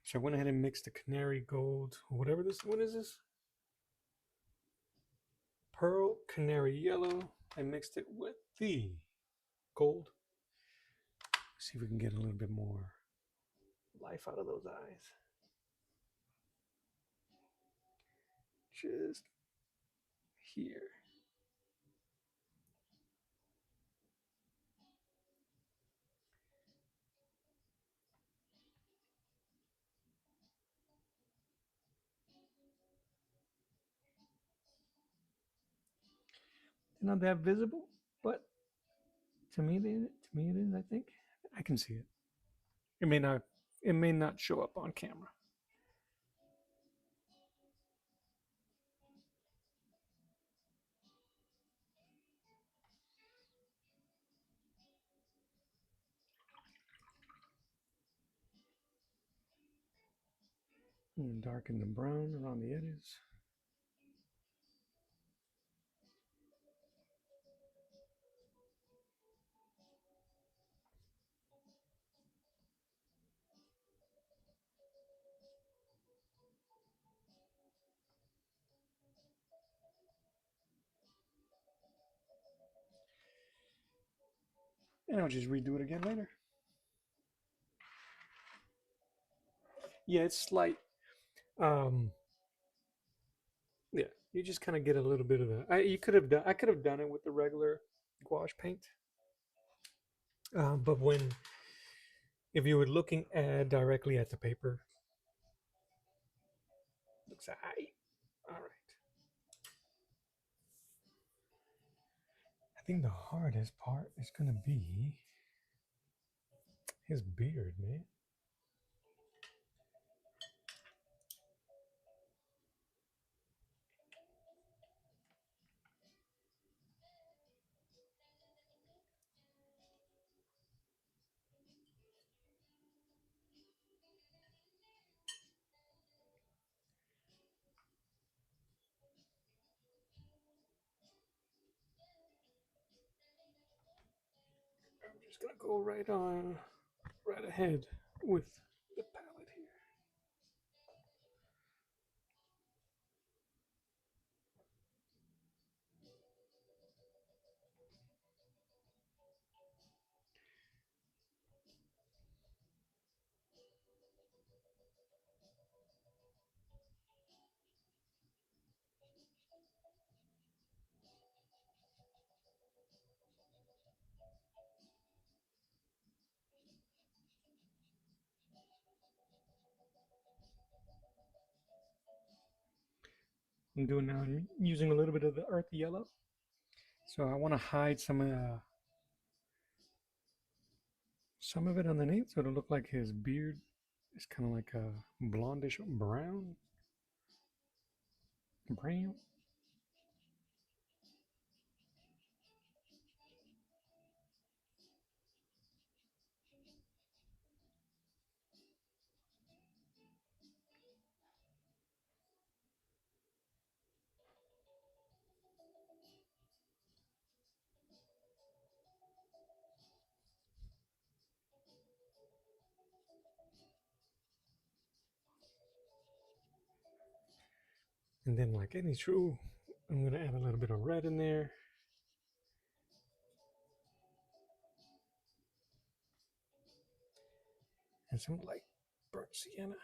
So I went ahead and mixed the canary gold, whatever this. What is this? Pearl Canary Yellow. I mixed it with the gold. See if we can get a little bit more life out of those eyes. Just here. They're not that visible, but to me, it is. I think I can see it. It may not. It may not show up on camera. And darken the brown around the edges. And I'll just redo it again later. Yeah, it's slight. Um, yeah, you just kind of get a little bit of that. You could have done. I could have done it with the regular gouache paint. But if you were looking at directly at the paper, looks alright. All right. I think the hardest part is gonna be his beard, man. I'm just gonna go right ahead with the palette here. I'm doing now. I'm using a little bit of the earth yellow. So I want to hide some of it underneath, so it'll look like his beard is kind of like a blondish brown. And then, like any true, I'm gonna add a little bit of red in there. And some light burnt sienna.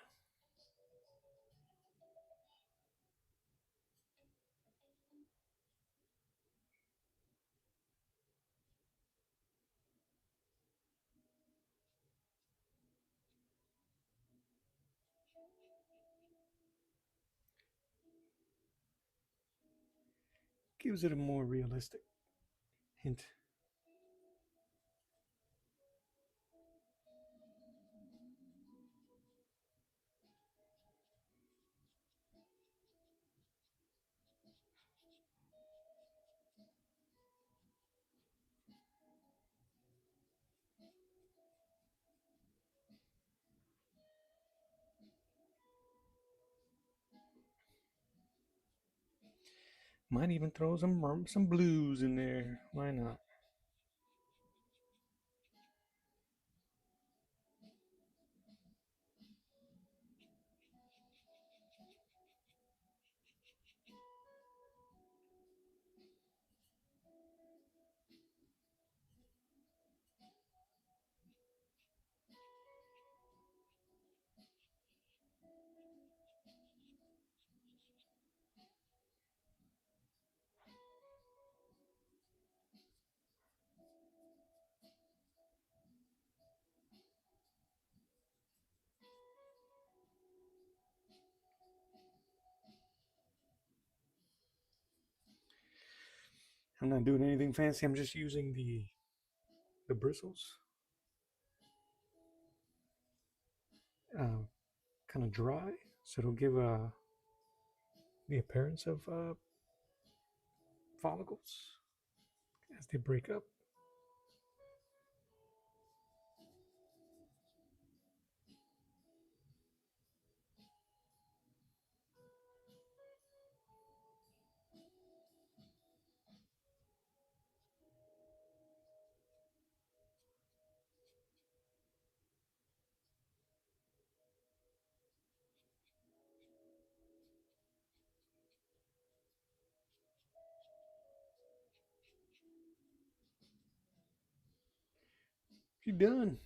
Gives it a more realistic hint. Might even throw some blues in there. Why not? I'm not doing anything fancy. I'm just using the bristles, kind of dry, so it'll give the appearance of follicles as they break up. You're done.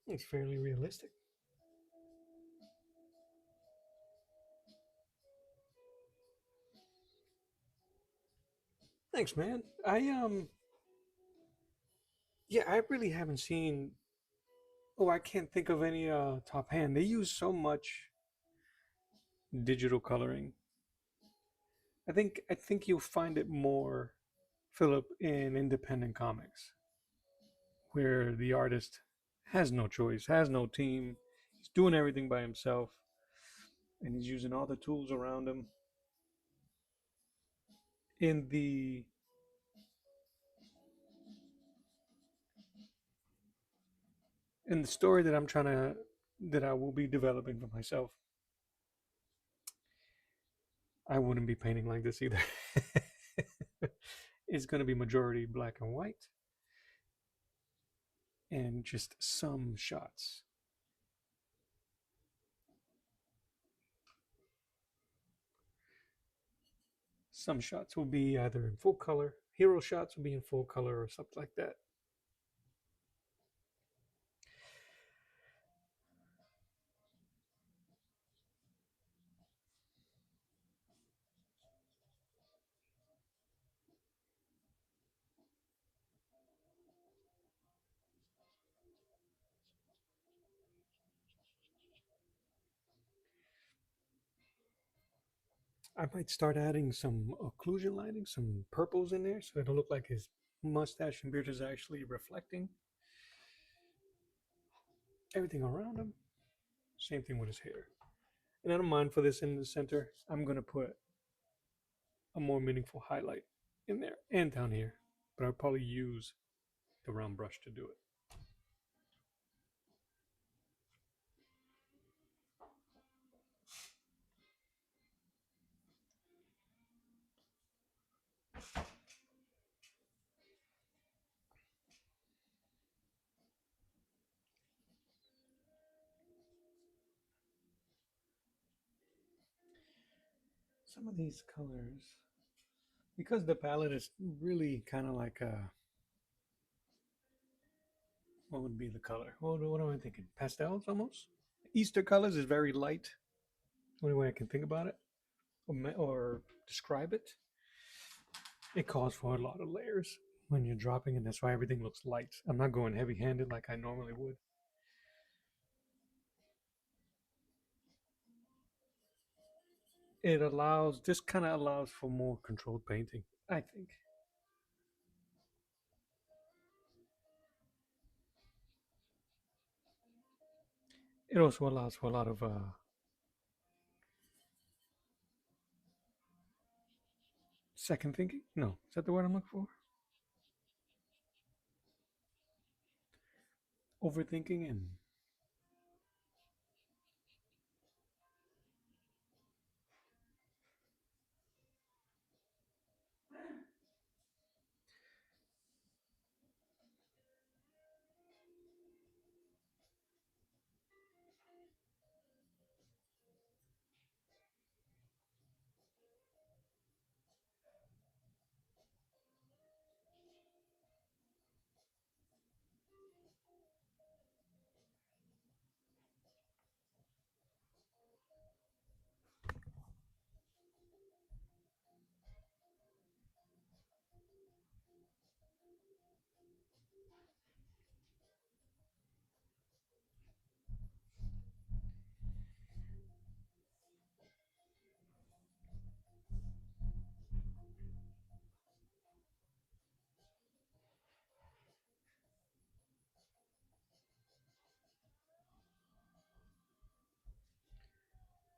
It's fairly realistic. Thanks, man. Yeah, I really haven't seen. Oh, I can't think of any top hand. They use so much digital coloring. I think you'll find it more, Philip, in independent comics, where the artist has no choice, has no team. He's doing everything by himself, and he's using all the tools around him. In the story that I will be developing for myself, I wouldn't be painting like this either. It's going to be majority black and white, and just some shots. Some shots will be either in full color. Hero shots will be in full color or something like that. I might start adding some occlusion lighting, some purples in there, so it'll look like his mustache and beard is actually reflecting everything around him. Same thing with his hair. And I don't mind for this in the center. I'm going to put a more meaningful highlight in there and down here, but I'll probably use the round brush to do it. Some of these colors, because the palette is really kind of like a, what would be the color? What am I thinking? Pastels almost? Easter colors is very light. Only way I can think about it or describe it. It calls for a lot of layers when you're dropping, and that's why everything looks light. I'm not going heavy handed like I normally would. This kind of allows for more controlled painting, I think. It also allows for a lot of second thinking. No, is that the word I'm looking for? Overthinking and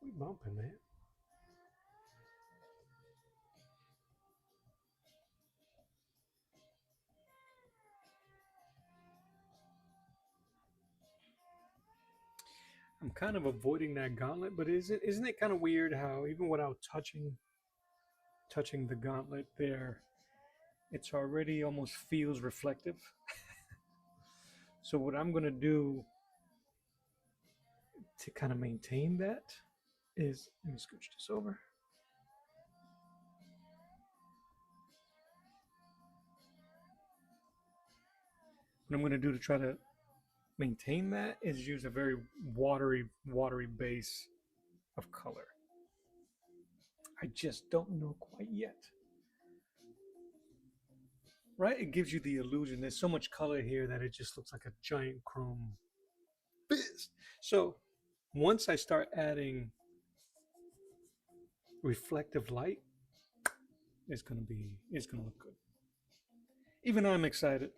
we bumping, man. I'm kind of avoiding that gauntlet, but isn't it kind of weird how even without touching the gauntlet there, it's already almost feels reflective. So what I'm gonna do to kind of maintain that is, let me scooch this over. What I'm gonna do to try to maintain that is use a very watery base of color. I just don't know quite yet. Right? It gives you the illusion. There's so much color here that it just looks like a giant chrome fist. So once I start adding reflective light, it's gonna look good. Even I'm excited.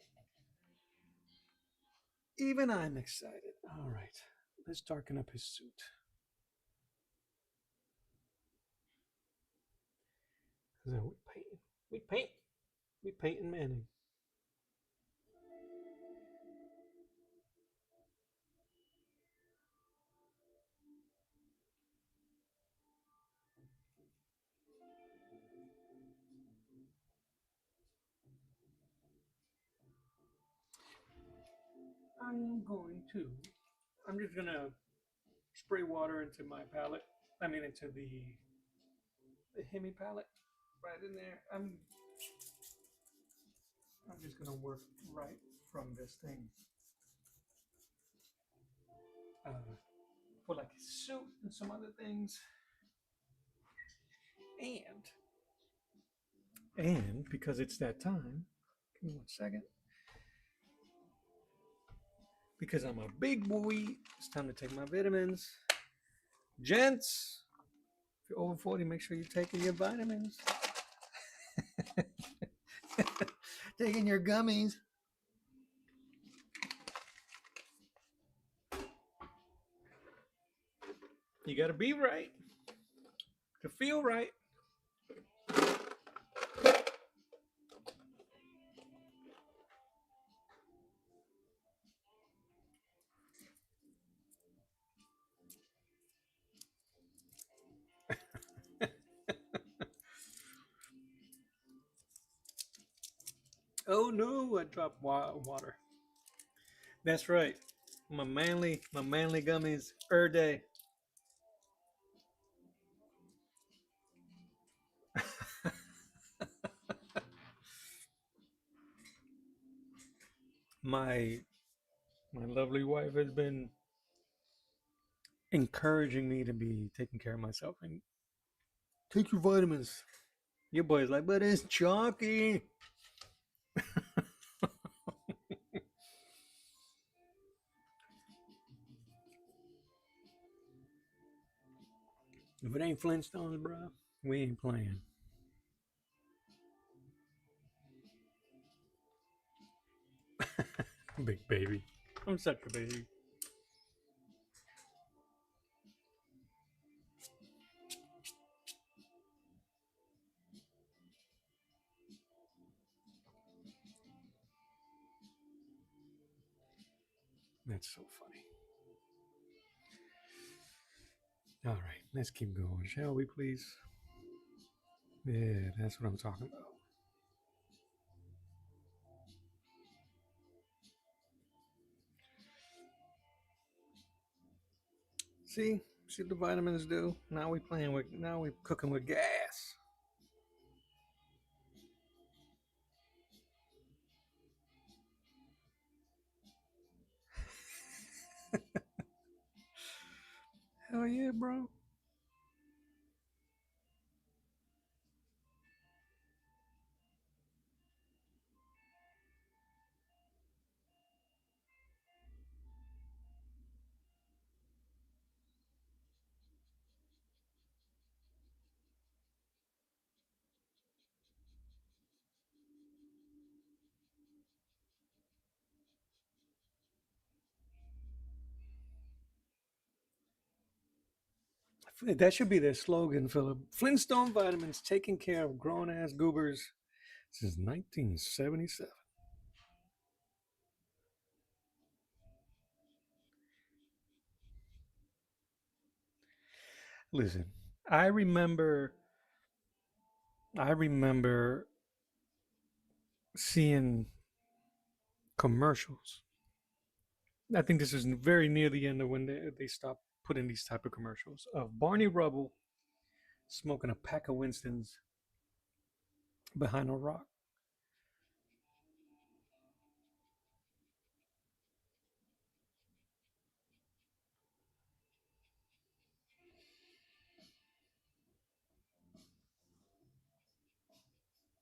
Even I'm excited. All right, let's darken up his suit. Cause then we paint, we painting Manning. I'm going to. I'm just gonna spray water into my palette. I mean, into the Hemi palette, right in there. I'm just gonna work right from this thing. Uh, for like his suit and some other things, and because it's that time. Give me 1 second. Because I'm a big boy, it's time to take my vitamins. Gents, If you're over 40, make sure you're taking your vitamins. Taking your gummies. You got to be right to feel right. Oh no, I dropped water. That's right. My manly gummies day. my my lovely wife has been encouraging me to be taking care of myself and take your vitamins. Your boy's like, but it's chalky. If it ain't Flintstones, bro, we ain't playing. Big baby. I'm such a baby. That's so funny. All right, let's keep going, shall we, please? Yeah, that's what I'm talking about. See what the vitamins do. Now we cooking with gas. Hell yeah, bro. That should be their slogan, Philip. Flintstone vitamins, taking care of grown ass goobers since 1977. Listen, I remember I remember seeing commercials. I think this is very near the end of when they stopped putting these type of commercials of Barney Rubble smoking a pack of Winstons behind a rock.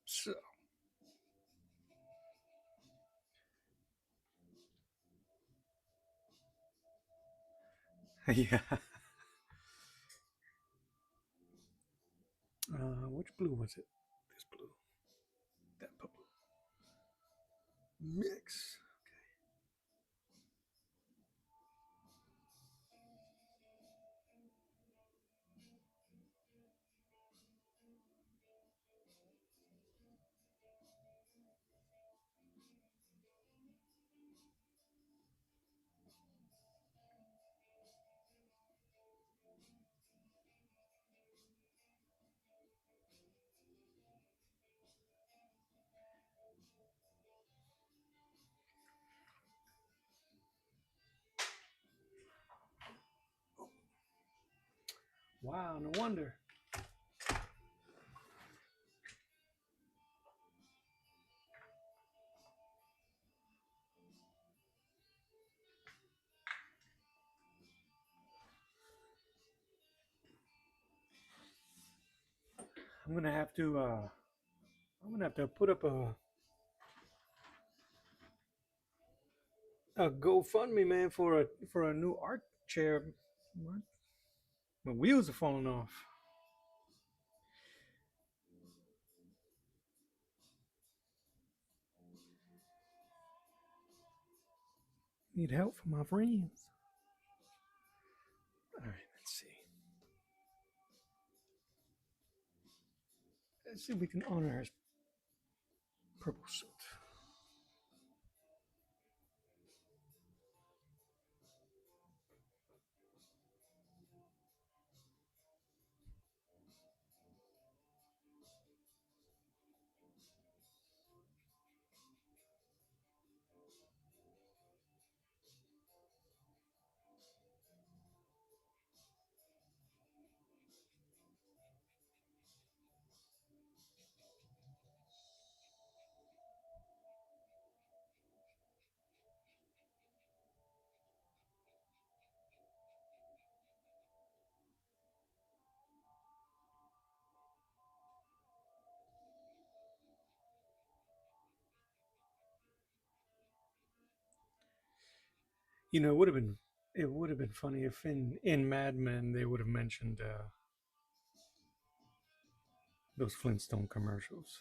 So, yeah. Which blue was it? This blue. That purple. Mix. Wow, no wonder. I'm gonna have to put up a GoFundMe, man, for a new art chair. My wheels are falling off. Need help from my friends. All right, let's see. Let's see if we can honor his purple suit. You know, it would have been funny if in Mad Men they would have mentioned those Flintstone commercials.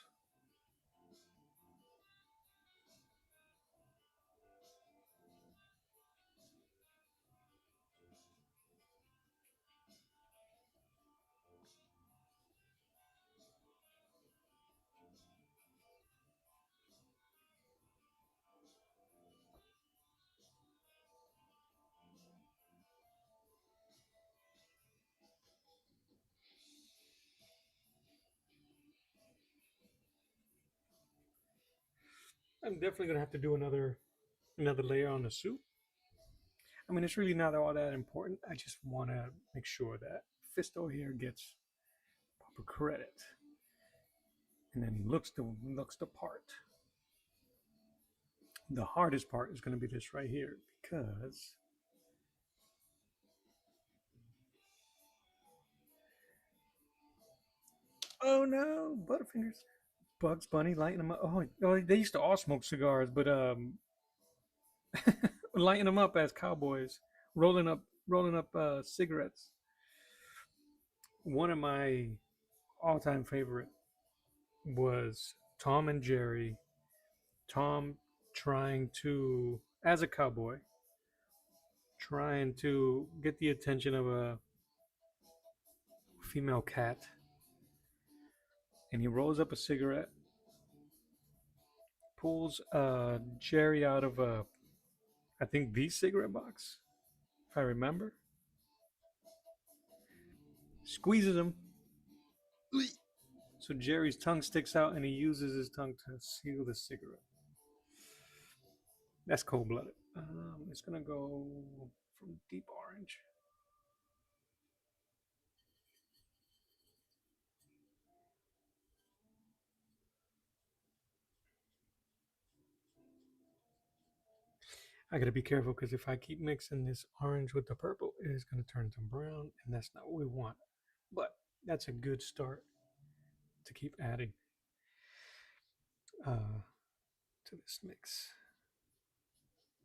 I'm definitely gonna have to do another layer on the suit. I mean, it's really not all that important. I just want to make sure that Fisto here gets proper credit, and then looks the part. The hardest part is going to be this right here because oh no, Butterfingers, Bugs Bunny lighting them up. Oh, they used to all smoke cigars, but lighting them up as cowboys, rolling up cigarettes. One of my all-time favorite was Tom and Jerry. Tom trying to, as a cowboy, trying to get the attention of a female cat, and he rolls up a cigarette, pulls Jerry out of a, I think, the cigarette box, if I remember, squeezes him, so Jerry's tongue sticks out, and he uses his tongue to seal the cigarette. That's cold blooded. It's gonna go from deep orange. I gotta be careful because if I keep mixing this orange with the purple, it is gonna turn to brown, and that's not what we want. But that's a good start to keep adding uh, to this mix.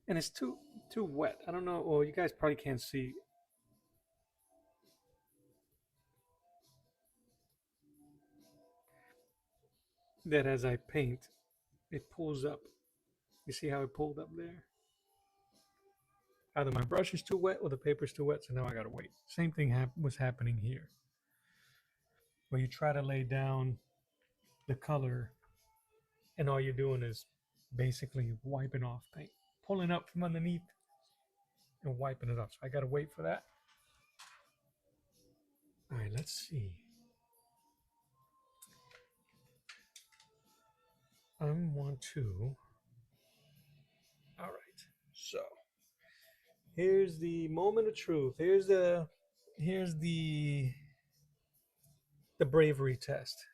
And it's too wet. I don't know. Well, you guys probably can't see that as I paint, it pulls up. You see how it pulled up there? Either my brush is too wet or the paper is too wet, so now I gotta wait. Same thing was happening here, where you try to lay down the color, and all you're doing is basically wiping off paint, pulling up from underneath and wiping it off. So I gotta wait for that. All right, let's see. I want to. All right, so here's the moment of truth. Here's the bravery test.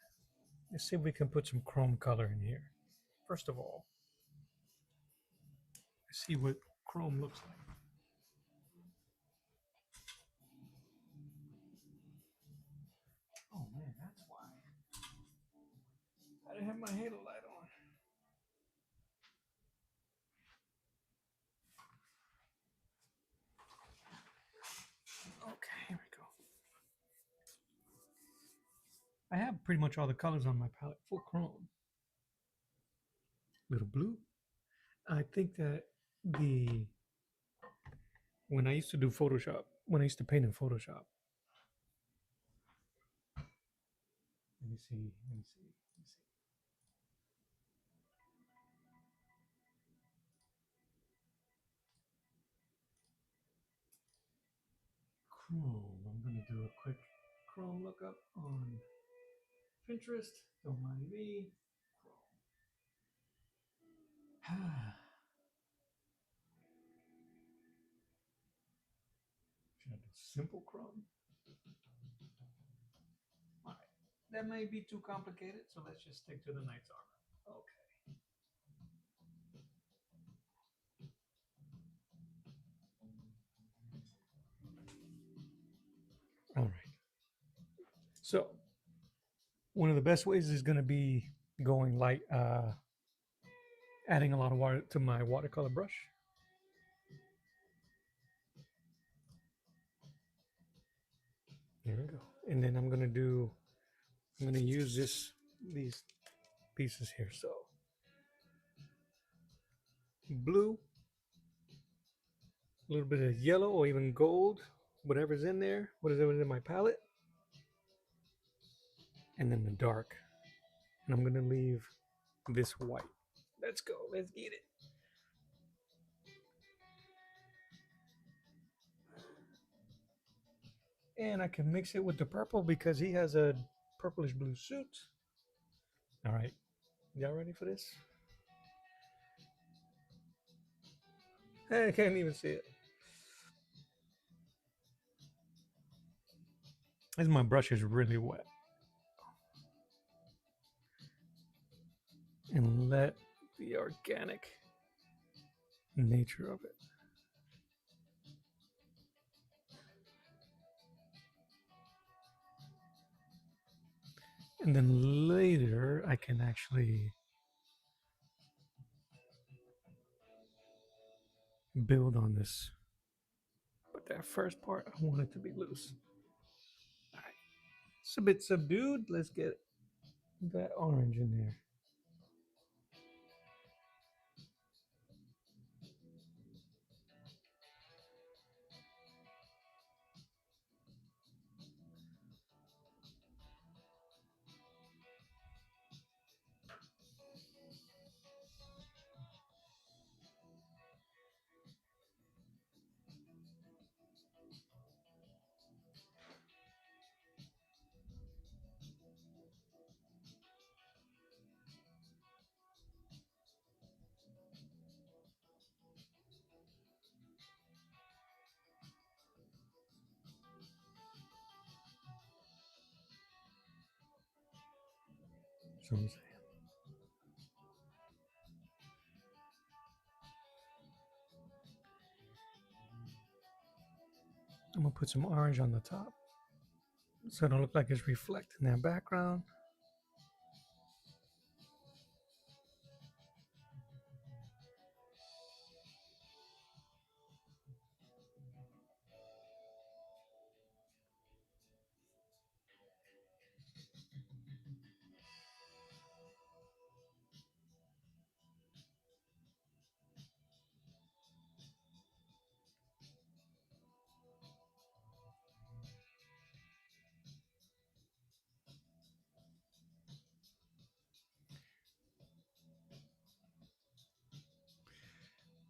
Let's see if we can put some chrome color in here. First of all, let's see what chrome looks like. Oh man, that's why. I didn't have my halo light on. Okay, here we go. I have pretty much all the colors on my palette for chrome. Little blue. I think that the when I used to do Photoshop, when I used to paint in Photoshop. Let me see. Let me see. Let me see. Chrome. I'm gonna do a quick Chrome lookup on Pinterest. Don't mind me. Chrome. Should I do simple Chrome? All right. That may be too complicated, so let's just stick to the knight's armor. Okay. All right. So one of the best ways is going to be going light, adding a lot of water to my watercolor brush. There we go. And then I'm going to use these pieces here. So blue, a little bit of yellow or even gold, whatever's in there, whatever's in my palette. And then the dark. And I'm going to leave this white. Let's go. Let's get it. And I can mix it with the purple because he has a purplish blue suit. All right. Y'all ready for this? I can't even see it. As my brush is really wet. And let the organic nature of it. And then later I can actually build on this. But that first part, I want it to be loose. All right. It's a bit subdued. Let's get that orange in there. So I'm saying. I'm gonna put some orange on the top so it don't look like it's reflecting that background.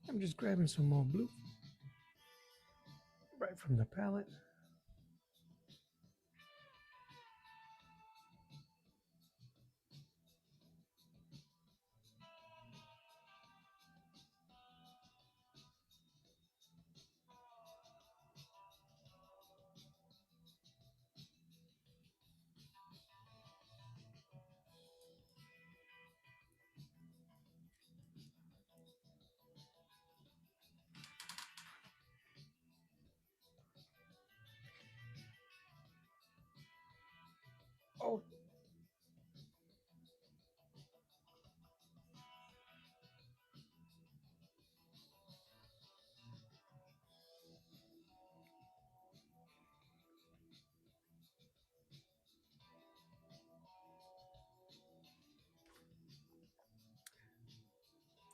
I'm just grabbing some more blue right from the palette. Oh,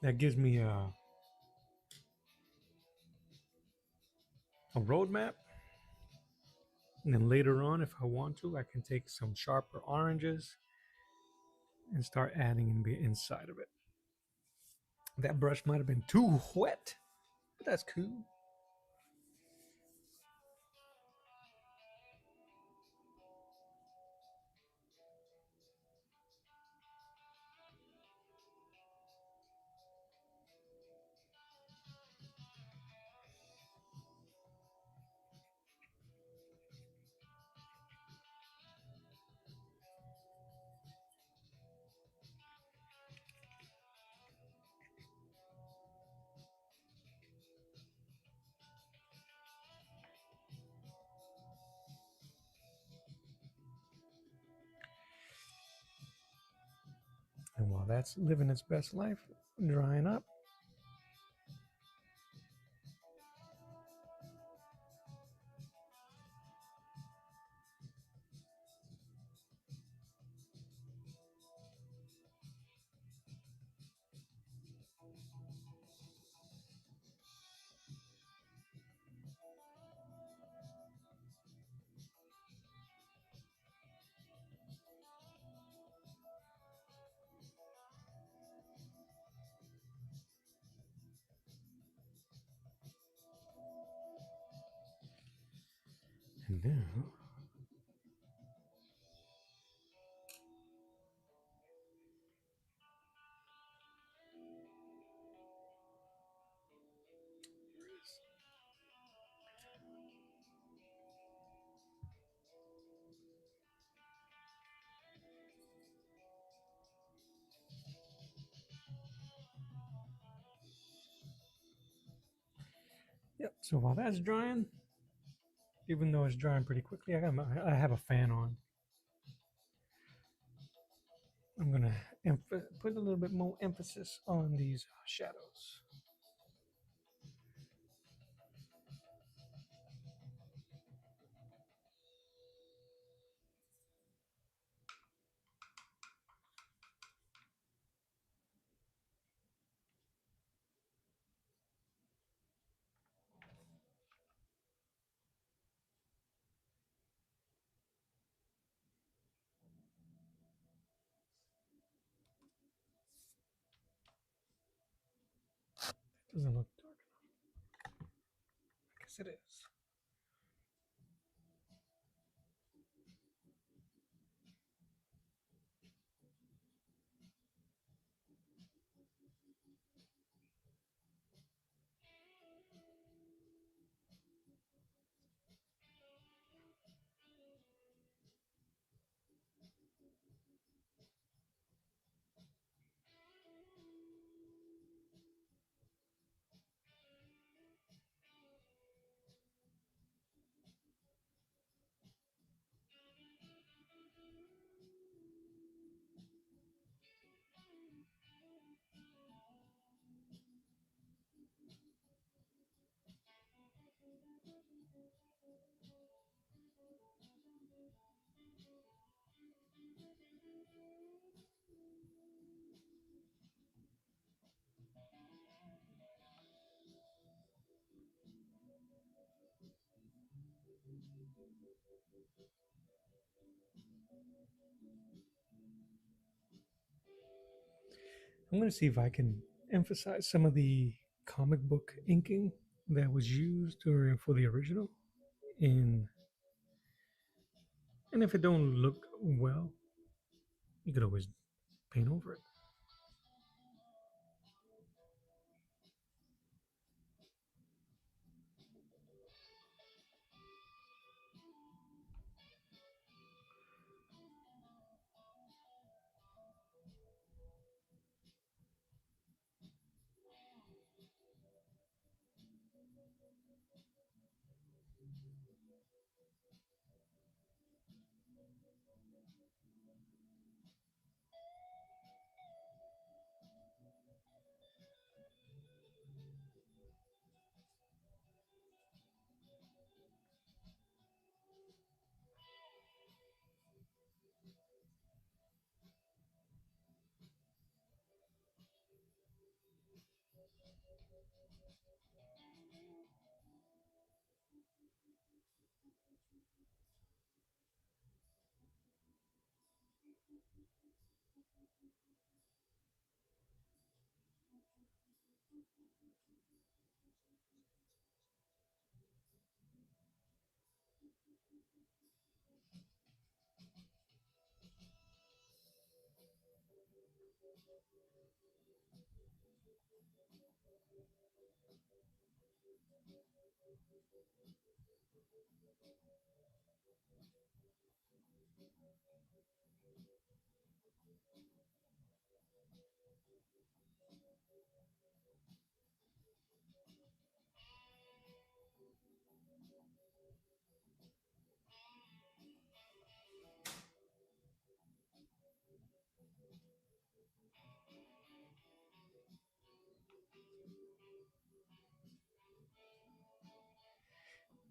that gives me a roadmap. And then later on, if I want to, I can take some sharper oranges and start adding inside of it. That brush might have been too wet, but that's cool. And while that's living its best life, drying up, and now yep. So while that's drying, even though it's drying pretty quickly, I have a fan on. I'm gonna put a little bit more emphasis on these shadows. Doesn't look dark enough. I guess it is. I'm going to see if I can emphasize some of the comic book inking that was used for the original in, and if it don't look well, you could always paint over it.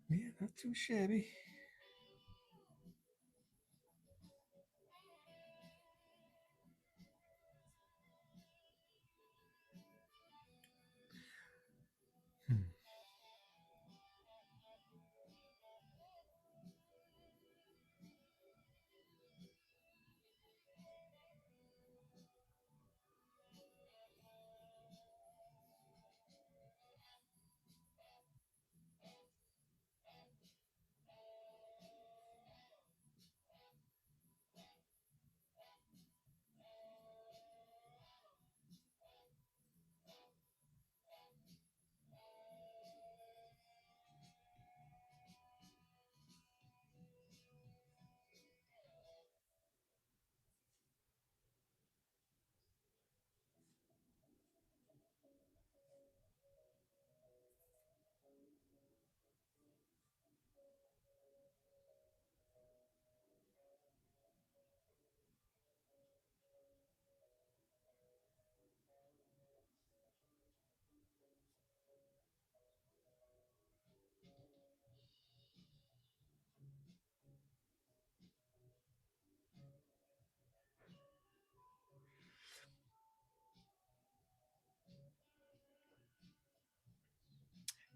Yeah, not too shabby. Hmm.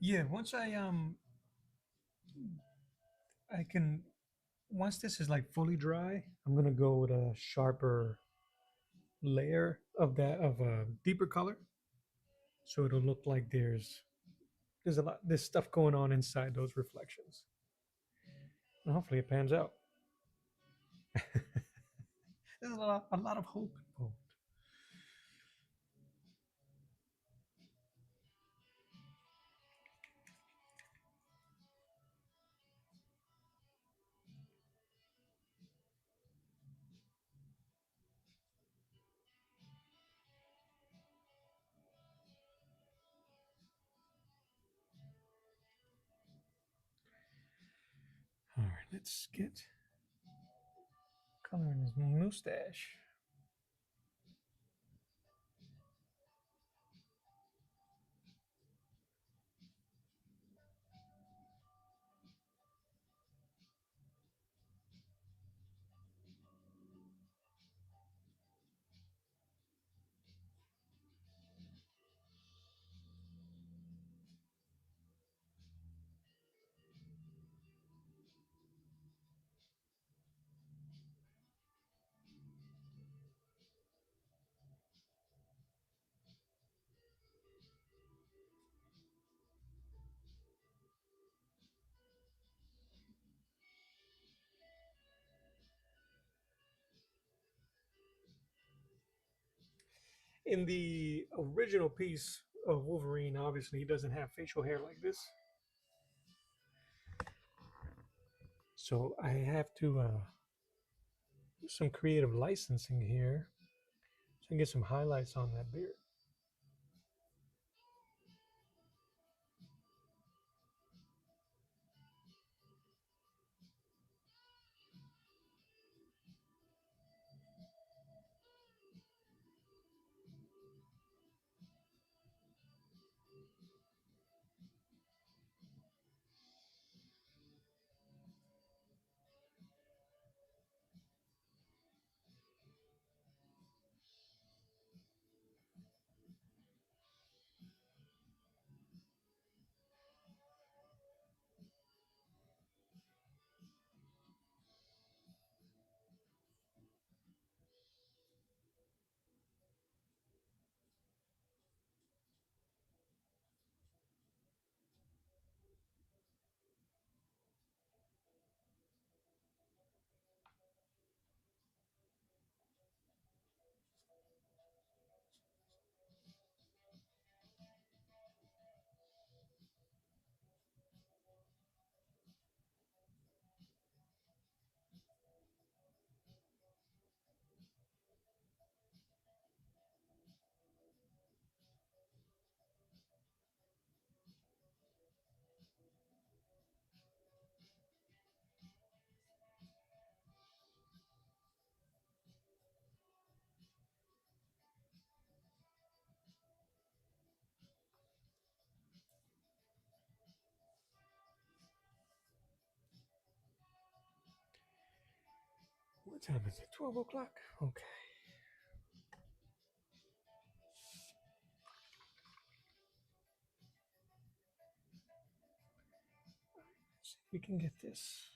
Yeah, once I can once this is like fully dry, I'm gonna go with a sharper layer of that of a deeper color, so it'll look like there's stuff going on inside those reflections, and hopefully it pans out. There's a lot of hope involved. All right, let's get color in his mustache. In the original piece of Wolverine, obviously he doesn't have facial hair like this, so I have to do some creative licensing here so I can get some highlights on that beard. What time is it? 12 o'clock? Okay. Let's see if we can get this.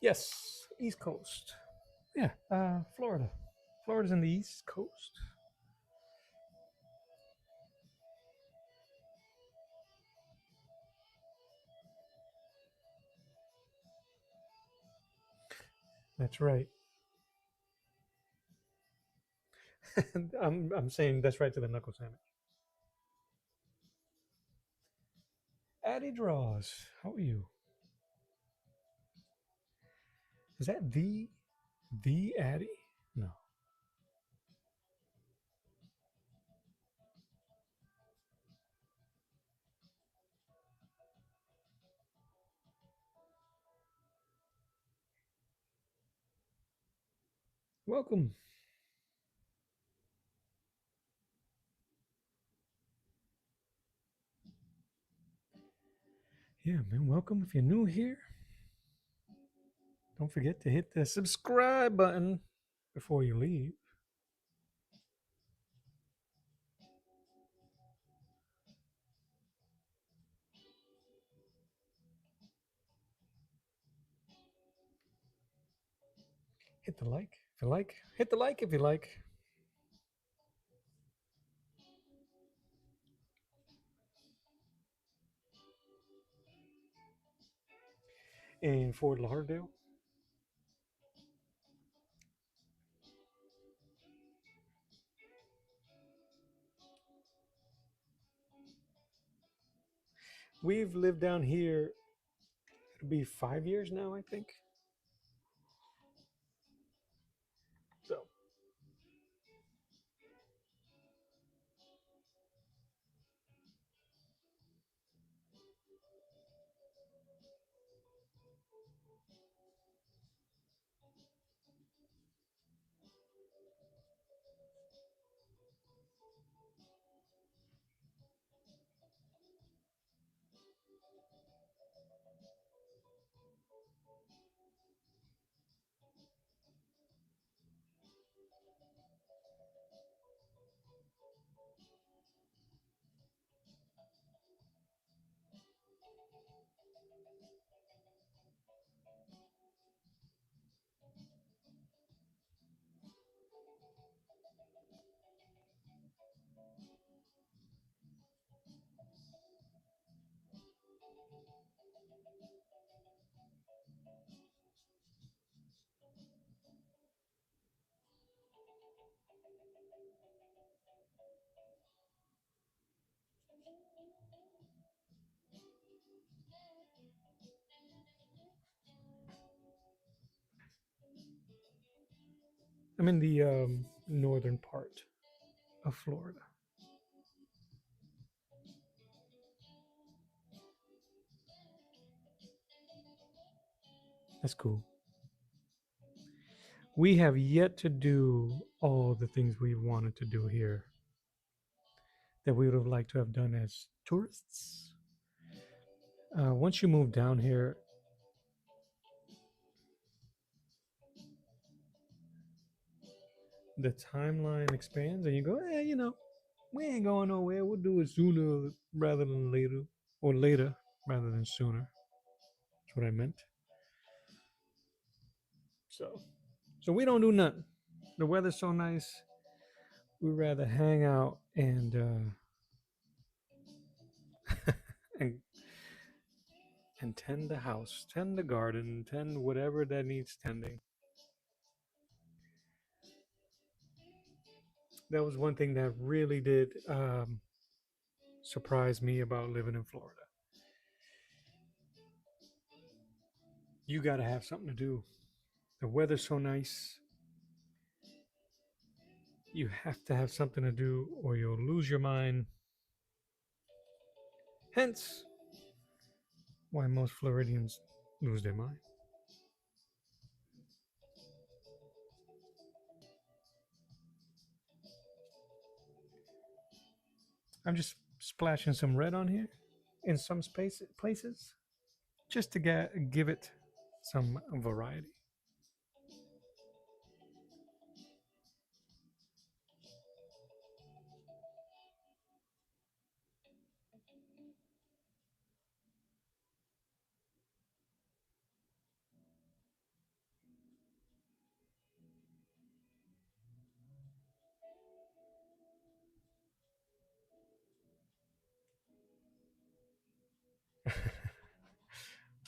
Yes, East Coast. Yeah, Florida. Florida's in the East Coast. That's right. I'm saying that's right to the knuckle sandwich. Addy Draws. How are you? Is that the Addy? No. Welcome. Yeah, man, welcome. If you're new here, don't forget to hit the subscribe button before you leave. Hit the like if you like. Hit the like if you like. In Fort Lauderdale, we've lived down here. It'll be 5 years now, I think. So, I'm in the northern part of Florida. That's cool. We have yet to do all the things we wanted to do here that we would have liked to have done as tourists. Once you move down here, the timeline expands and you go, we ain't going nowhere. We'll do it sooner rather than later. or later rather than sooner. That's what I meant. So, so we don't do nothing. The weather's so nice. We'd rather hang out and and tend the house, tend the garden, tend whatever that needs tending. That was one thing that really did surprise me about living in Florida. You got to have something to do. The weather's so nice. You have to have something to do, or you'll lose your mind. Hence, why most Floridians lose their mind. I'm just splashing some red on here in some places just to give it some variety.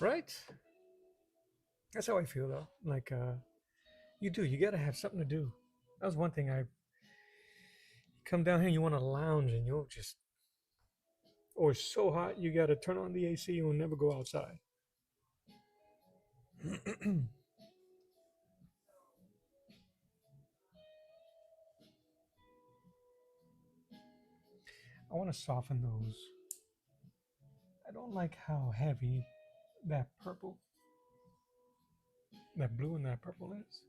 Right? That's how I feel though. Like you got to have something to do. That was one thing. I come down here, you want to lounge, and you'll just, or it's so hot, you got to turn on the AC. You'll never go outside. I want to soften those. I don't like how heavy that purple, that blue and that purple is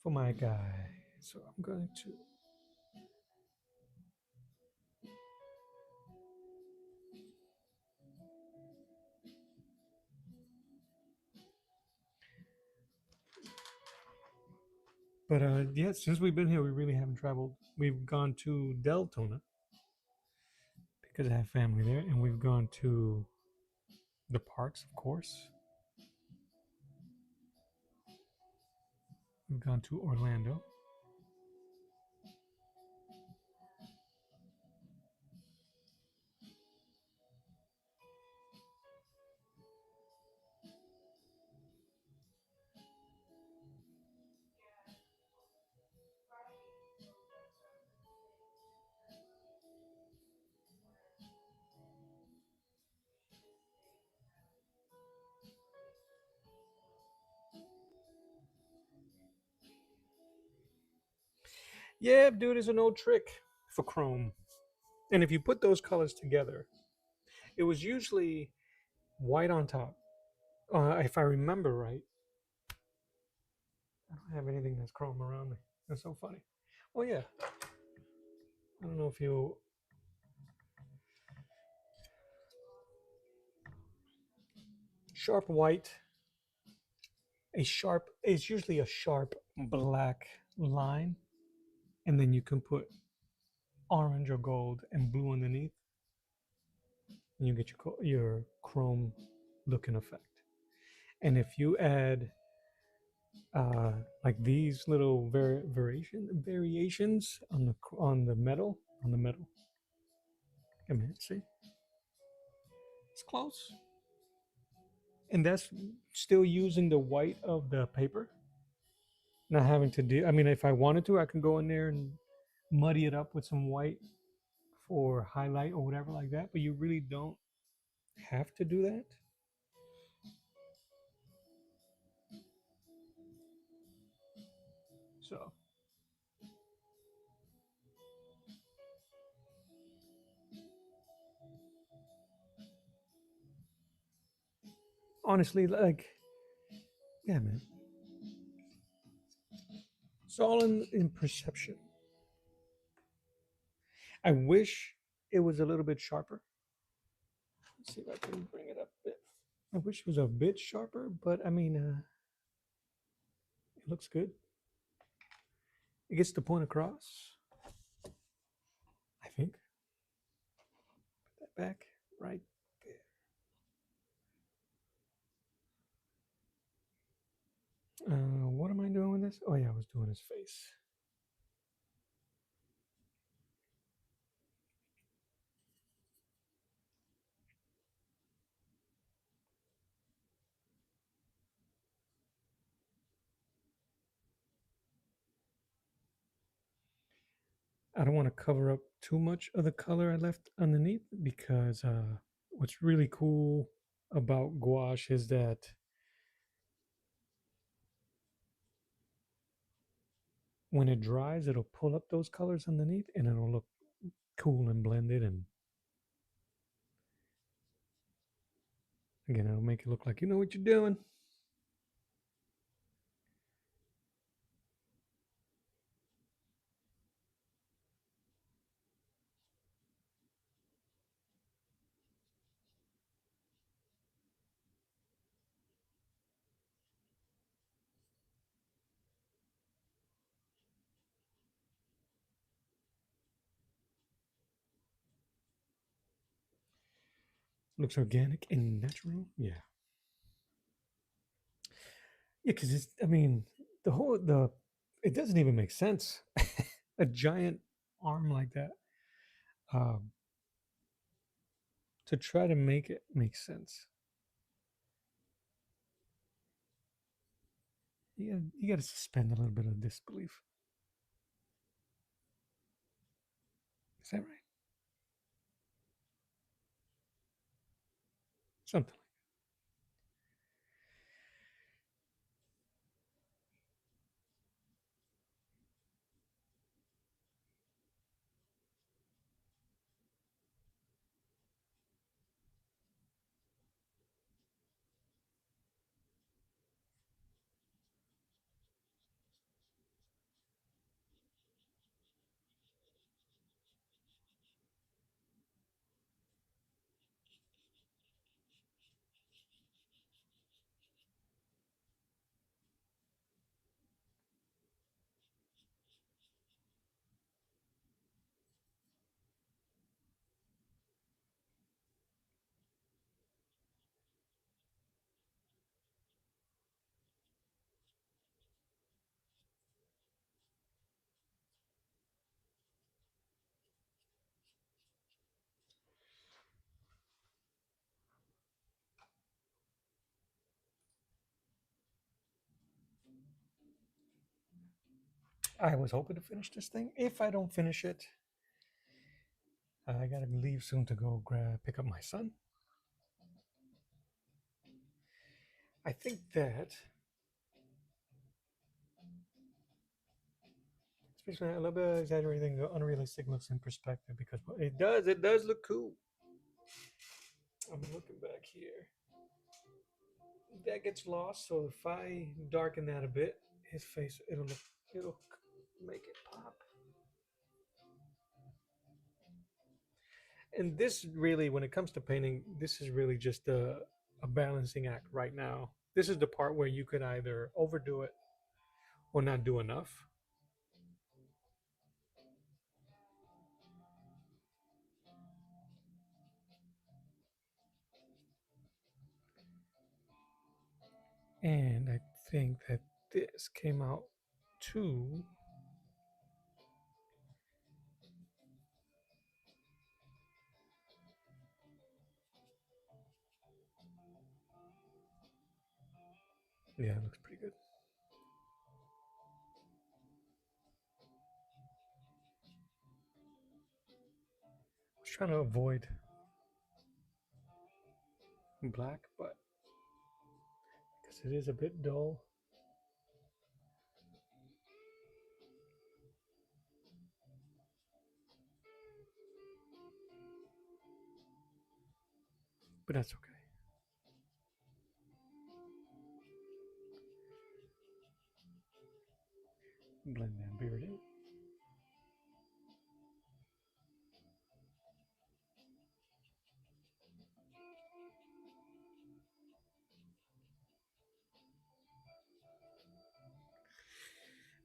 for my guy. So I'm going to. But yeah, since we've been here, we really haven't traveled. We've gone to Deltona because I have family there, and we've gone to the parks, of course. We've gone to Orlando. Yeah, dude, it's an old trick for Chrome. And if you put those colors together, it was usually white on top. If I remember right, I don't have anything that's chrome around me. That's so funny. Oh yeah, I don't know if you sharp white, a sharp is usually a sharp black line, and then you can put orange or gold and blue underneath, and you get your chrome looking effect. And if you add uh, like these little variations on the metal, come here, see, it's close, and that's still using the white of the paper, not having to do. I mean, if I wanted to, I can go in there and muddy it up with some white for highlight or whatever like that, but you really don't have to do that. So honestly, like, yeah, man, it's all in perception. I wish it was a little bit sharper. Let's see if I can bring it up a bit. I wish it was a bit sharper, but I mean, it looks good. It gets the point across, I think. Put that back. right there. What am I doing with this? Oh yeah, I was doing his face. I don't want to cover up too much of the color I left underneath because what's really cool about gouache is that when it dries, it'll pull up those colors underneath and it'll look cool and blended. And again, it'll make it look like you know what you're doing. Looks organic and natural. Yeah. Yeah, because it's, I mean, it doesn't even make sense. A giant arm like that. Um, to try to make it make sense. You got to suspend a little bit of disbelief. Is that right? Something. I was hoping to finish this thing. If I don't finish it, I gotta leave soon to go pick up my son. I think that, especially a little bit exaggerating the unrealistic looks in perspective because it does look cool. I'm looking back here. That gets lost, so if I darken that a bit, his face, it'll make it pop. And this really, when it comes to painting, this is really just a balancing act right now. This is the part where you could either overdo it or not do enough. And I think that this came out too. Yeah, it looks pretty good. I was trying to avoid black, but because it is a bit dull. But that's okay. Blend that beard in.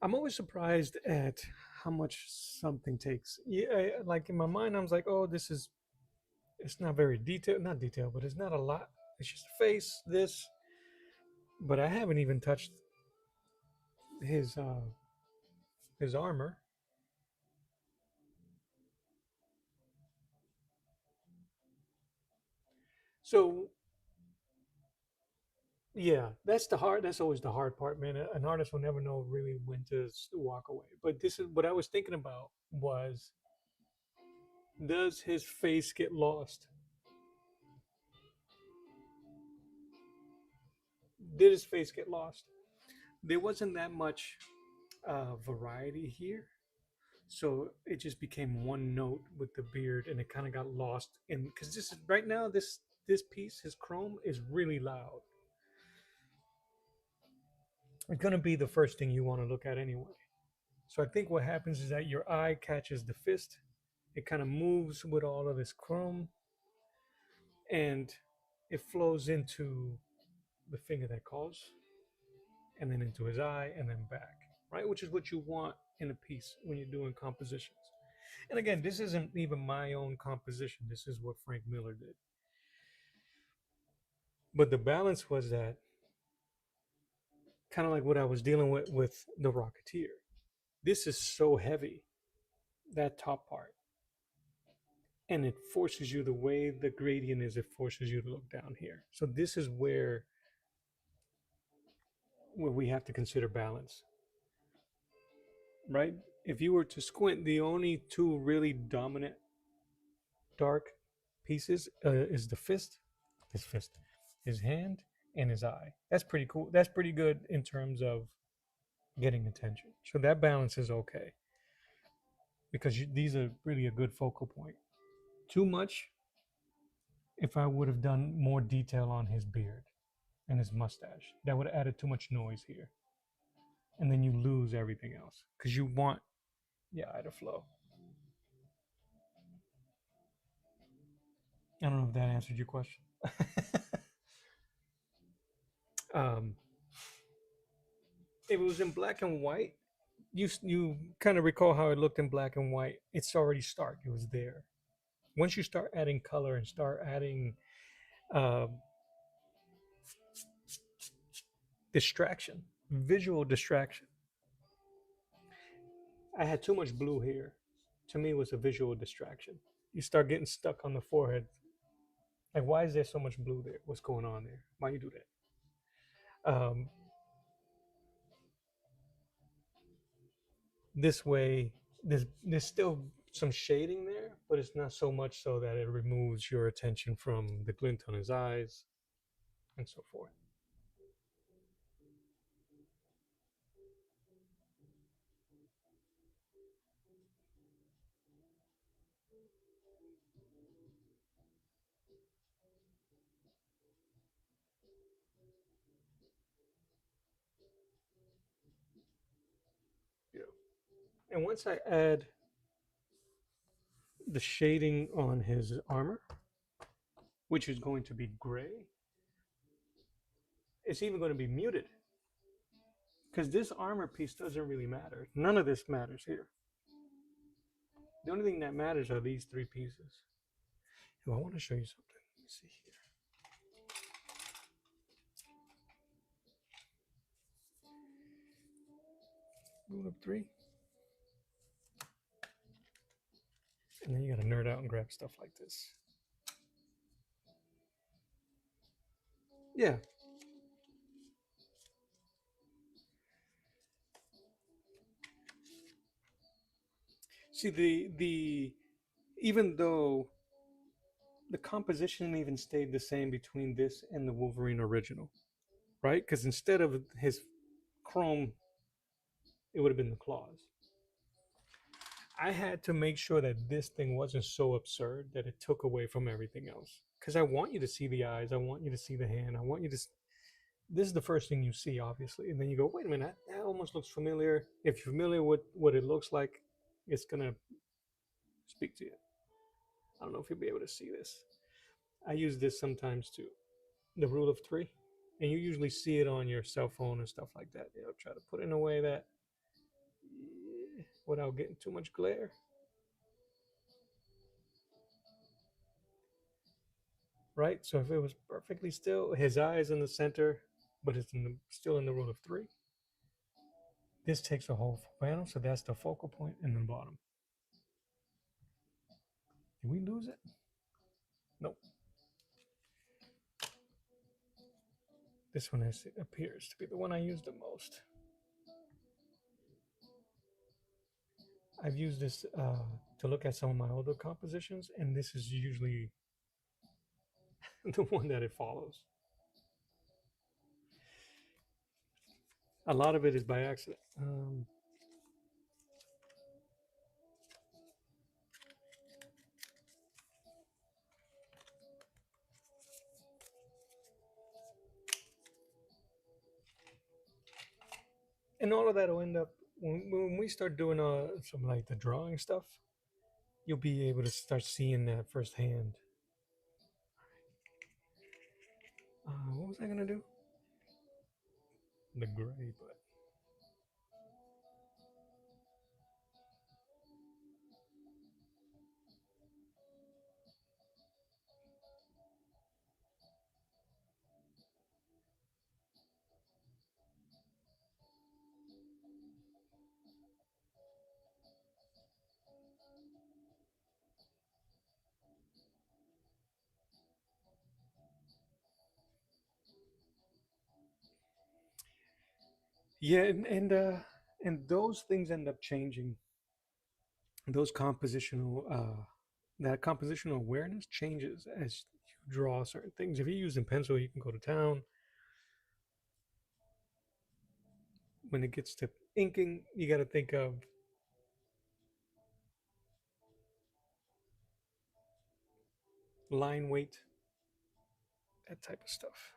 I'm always surprised at how much something takes. Yeah, like in my mind, I was like, oh, this is It's not very detailed, not detailed, but it's not a lot. It's just face, this, but I haven't even touched his uh his armor. So yeah, that's always the hard part, man. An artist will never know really when to walk away. But this is what I was thinking about was, does his face get lost? Did his face get lost? There wasn't that much variety here, so it just became one note with the beard, and it kind of got lost in, because this is right now, this piece, his chrome is really loud. It's going to be the first thing you want to look at anyway. So I think what happens is that your eye catches the fist, it kind of moves with all of this chrome, and it flows into the finger that calls, and then into his eye, and then back, right? Which is what you want in a piece when you're doing compositions. And again, this isn't even my own composition. This is what Frank Miller did. But the balance was that, kind of like what I was dealing with the Rocketeer. This is so heavy, that top part, and it forces you, the way the gradient is, it forces you to look down here. So this is where we have to consider balance, right? If you were to squint, the only two really dominant dark pieces is the fist, his fist, his hand, and his eye. That's pretty cool. That's pretty good in terms of getting attention. So that balance is okay, because these are really a good focal point. Too much, if I would have done more detail on his beard and his mustache, that would have added too much noise here. And then you lose everything else because you want your eye to flow. I don't know if that answered your question. um, if it was in black and white, you kind of recall how it looked in black and white. It's already stark. It was there. Once you start adding color and start adding uh, distraction, visual distraction. I had too much blue here. To me, it was a visual distraction. You start getting stuck on the forehead. Like, why is there so much blue there? What's going on there? Why you do that? This way, there's still some shading there, but it's not so much so that it removes your attention from the glint on his eyes and so forth. Yeah. And once I add the shading on his armor, which is going to be gray, it's even going to be muted, because this armor piece doesn't really matter. None of this matters here. The only thing that matters are these three pieces. Oh, I want to show you something. Let me see here. Rule of three. And then you got to nerd out and grab stuff like this. Yeah. See, the even though the composition even stayed the same between this and the Wolverine original, right? Because instead of his chrome, it would have been the claws. I had to make sure that this thing wasn't so absurd that it took away from everything else. Because I want you to see the eyes, I want you to see the hand, I want you to. This is the first thing you see, obviously, and then you go, "Wait a minute, that almost looks familiar." If you're familiar with what it looks like, it's gonna speak to you. I don't know if you'll be able to see this. I use this sometimes too, the rule of three, and you usually see it on your cell phone and stuff like that. Try to put it in a way that, without getting too much glare. right? So if it was perfectly still, his eye is in the center, but it's still in the rule of three. This takes the whole panel, so that's the focal point in the bottom. Did we lose it? Nope. This one appears to be the one I use the most. I've used this to look at some of my older compositions, and this is usually the one that it follows. A lot of it is by accident. And all of that will end up when we start doing some like the drawing stuff. You'll be able to start seeing that firsthand. What was I gonna do? The gray, but yeah, and those things end up changing. Those compositional that compositional awareness changes as you draw certain things. If you're using pencil, you can go to town. When it gets to inking, you got to think of line weight, that type of stuff.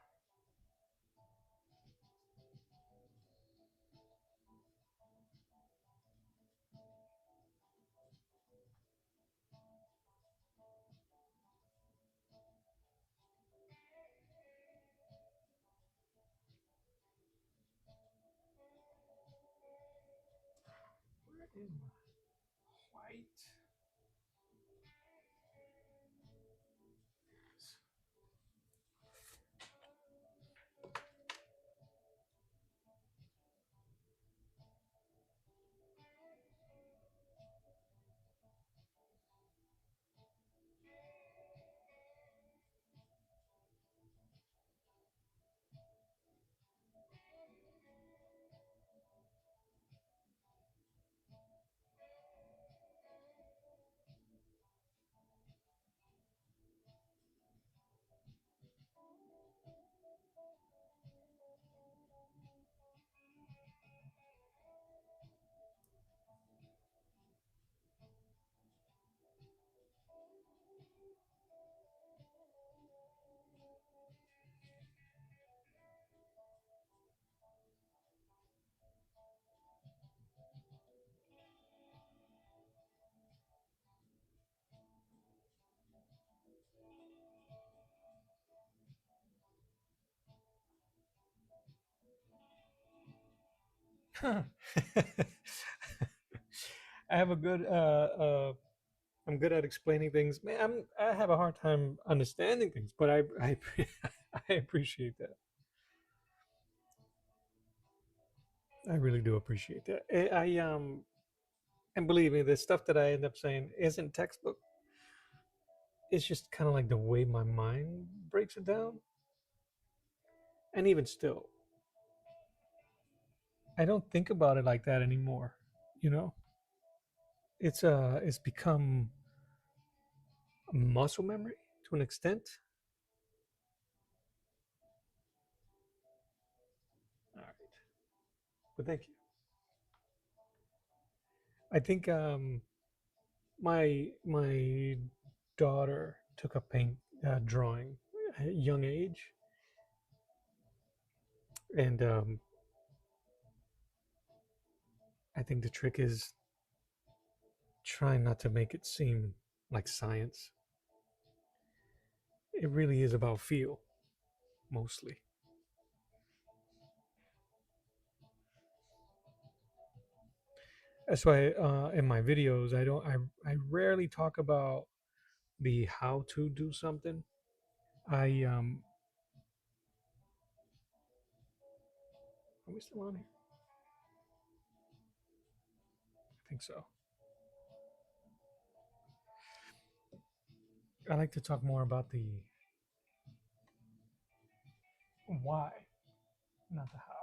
Where am I? White. I have a good I'm good at explaining things. Man, I have a hard time understanding things, but I I appreciate that. I really do appreciate that. And believe me, the stuff that I end up saying isn't textbook. It's just kind of like the way my mind breaks it down. And even still, I don't think about it like that anymore. You know, it's become muscle memory to an extent. All right, but thank you. I think my daughter took a paint drawing at a young age, and I think the trick is trying not to make it seem like science. It really is about feel mostly. That's why in my videos I rarely talk about the how to do something. I are we still on here? I think so. I like to talk more about the why, not the how.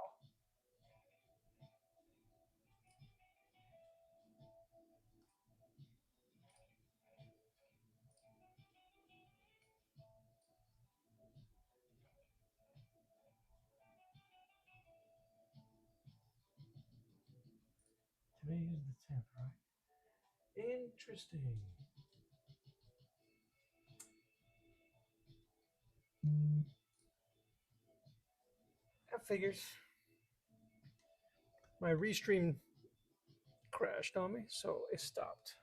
Today is the 10th, right? Interesting. That figures. My restream crashed on me, so it stopped.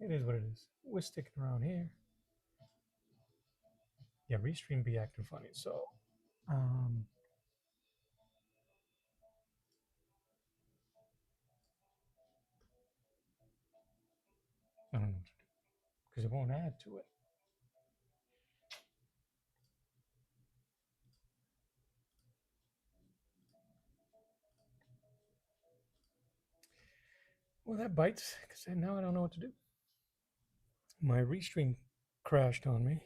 It is what it is. We're sticking around here. Yeah, restream be acting funny. So, um, I don't know what to do because it won't add to it. Well, that bites because now I don't know what to do. My restream crashed on me.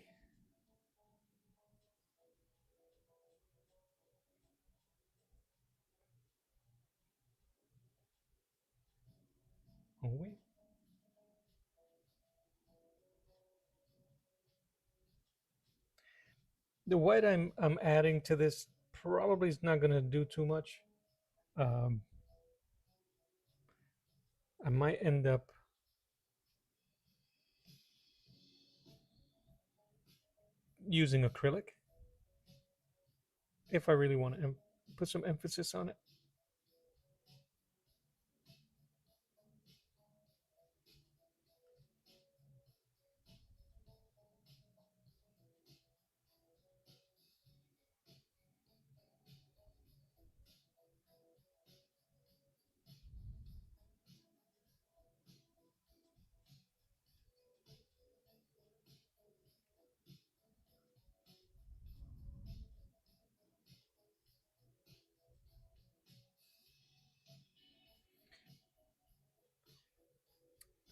Oh wait. The white I'm adding to this probably is not going to do too much. Um, I might end up using acrylic if I really want to put some emphasis on it.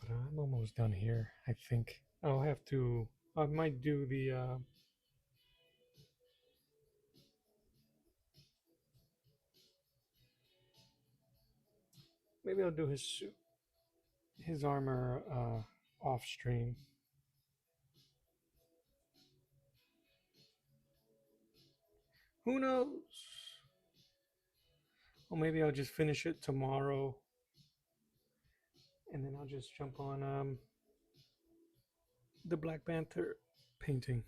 But I'm almost done here. I think I'll have to. I might do the. Maybe I'll do his suit, his armor off stream. Who knows? Or maybe I'll just finish it tomorrow, and then I'll just jump on the Black Panther painting.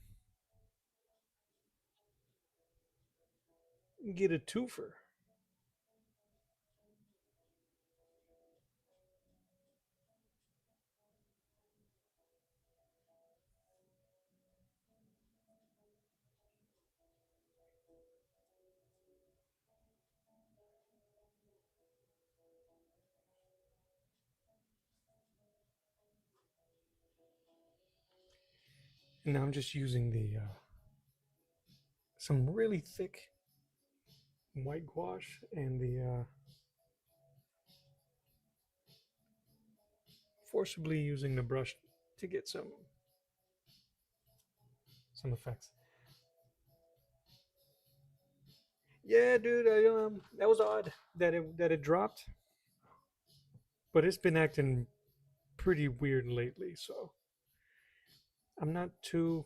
Get a twofer. And now I'm just using the some really thick white gouache and the forcibly using the brush to get some effects. Yeah, dude, that was odd that it dropped, but it's been acting pretty weird lately, so I'm not too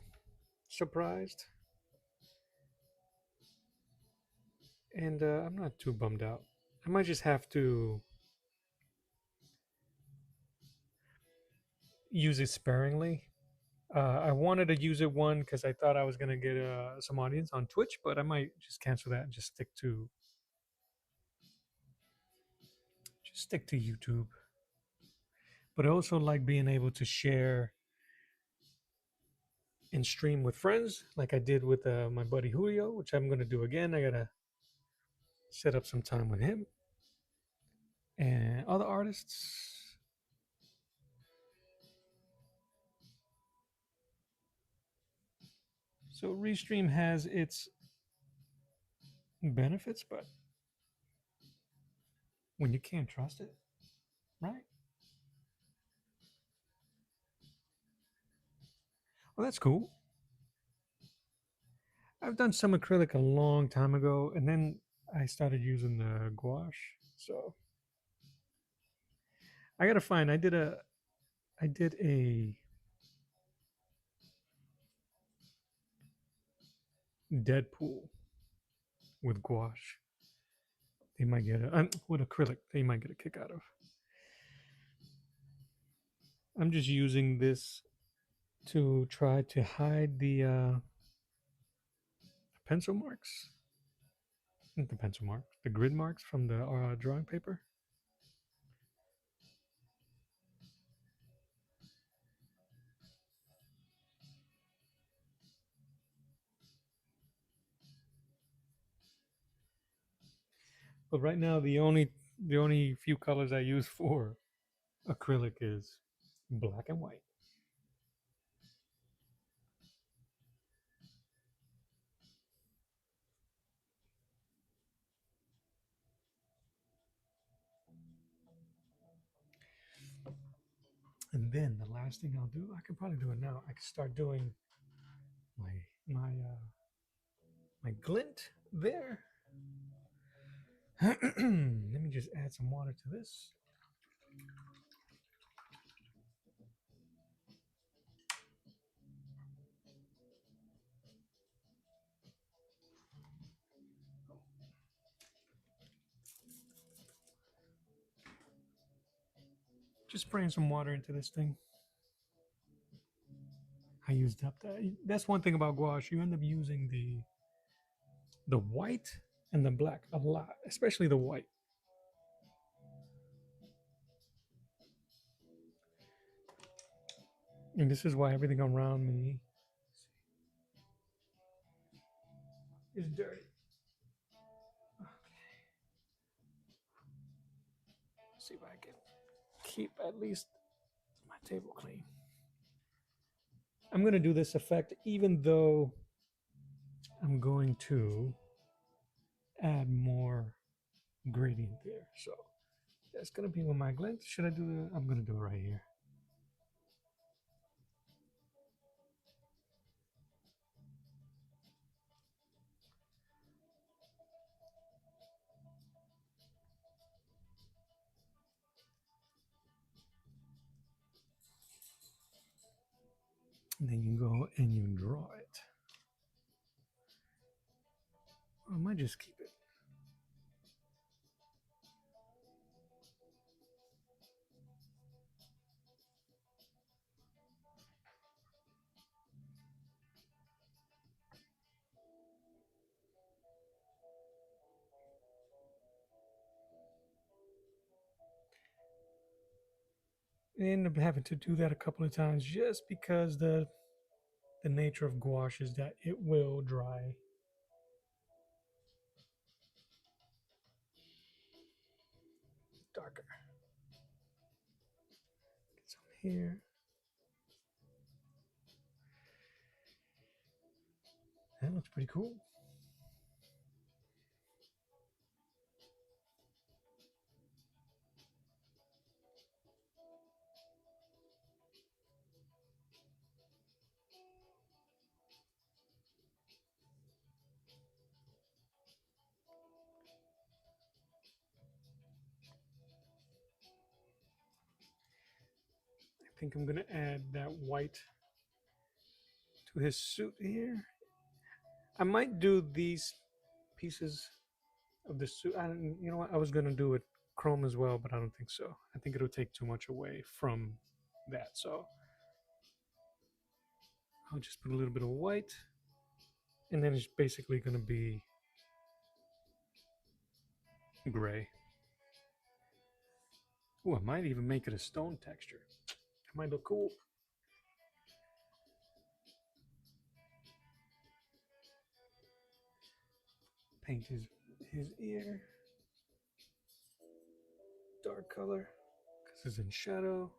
surprised, and I'm not too bummed out. I might just have to use it sparingly. I wanted to use it one because I thought I was gonna get some audience on Twitch, but I might just cancel that and just stick to YouTube. But I also like being able to share and stream with friends, like I did with my buddy Julio, which I'm gonna do again. I gotta set up some time with him and other artists. So Restream has its benefits, but when you can't trust it, right? Well, that's cool. I've done some acrylic a long time ago, and then I started using the gouache. So I gotta find. I did a Deadpool with gouache. They might get a with acrylic. They might get a kick out of. I'm just using this to try to hide the pencil marks. Not the pencil marks, the grid marks from the drawing paper. But right now, the only few colors I use for acrylic is black and white. And then the last thing I'll do, I could probably do it now. I could start doing my my uh, my glint there. Let me just add some water to this. Just spraying some water into this thing. I used up that. That's one thing about gouache. You end up using the white and the black a lot, especially the white. And this is why everything around me is dirty. Let's see if I can keep at least my table clean. I'm going to do this effect even though I'm going to add more gradient there. So that's going to be with my glint. Should I do it? I'm going to do it right here. And then you go and you draw it. I might just keep it. I end up having to do that a couple of times just because the nature of gouache is that it will dry. Darker. Get some here. That looks pretty cool. I think I'm gonna add that white to his suit here. I might do these pieces of the suit. You know what? I was gonna do it chrome as well, but I don't think so. I think it'll take too much away from that. So I'll just put a little bit of white, and then it's basically gonna be gray. Oh, I might even make it a stone texture. That might look cool. Paint his ear dark color because it's in shadow.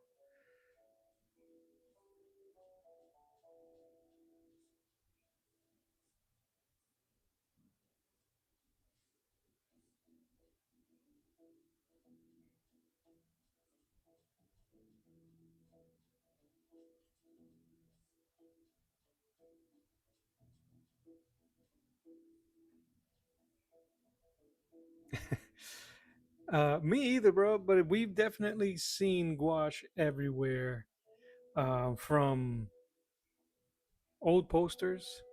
Me either, bro. But we've definitely seen gouache everywhere, from old posters,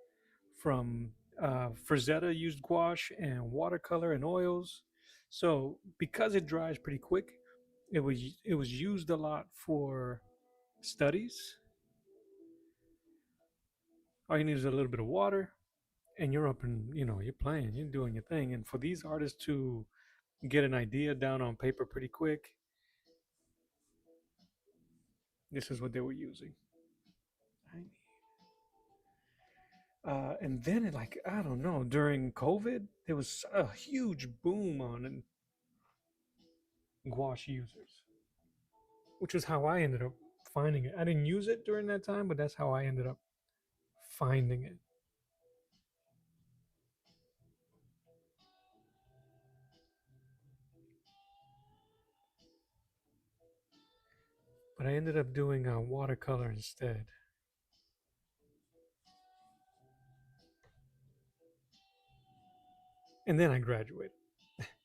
from Frazetta used gouache and watercolor and oils. So because it dries pretty quick, it was used a lot for studies. All you need is a little bit of water, and you're up and you're playing, you're doing your thing. And for these artists to get an idea down on paper pretty quick, this is what they were using. And then, like, I don't know, during COVID, there was a huge boom on gouache users, which is how I ended up finding it. I didn't use it during that time, but that's how I ended up finding it. But I ended up doing watercolor instead. And then I graduated,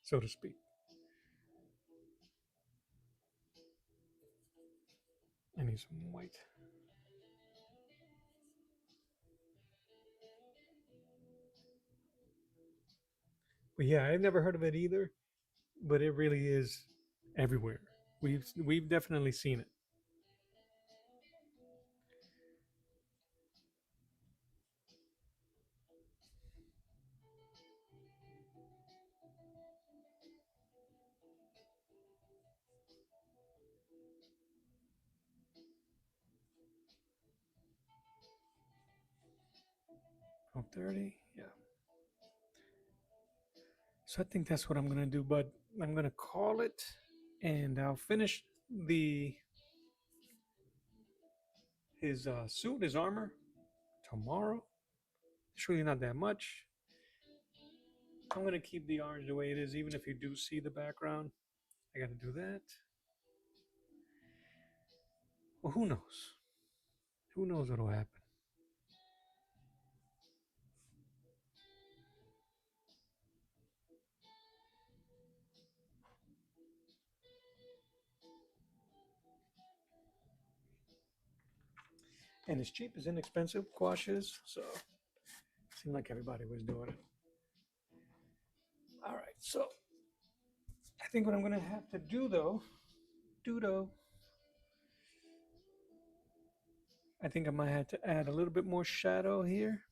so to speak. I need some white. But yeah, I've never heard of it either, but it really is everywhere. We've definitely seen it. Oh, 30? Yeah. So I think that's what I'm gonna do, but I'm gonna call it, and I'll finish the his suit, his armor tomorrow. It's really not that much. I'm gonna keep the orange the way it is, even if you do see the background. I gotta do that. Well, who knows? Who knows what'll happen? And it's cheap, it's inexpensive. Gouache is, so it seemed like everybody was doing it. All right, so I think what I'm gonna have to do though, I think I might have to add a little bit more shadow here.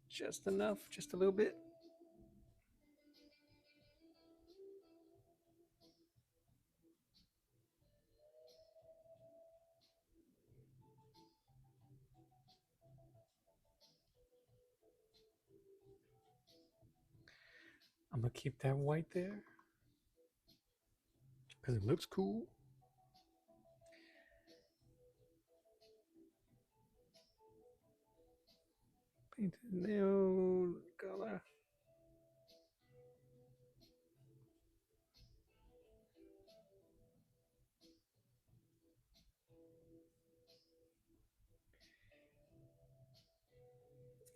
Just enough, just a little bit. I'm gonna keep that white there because it looks cool. Paint nail color.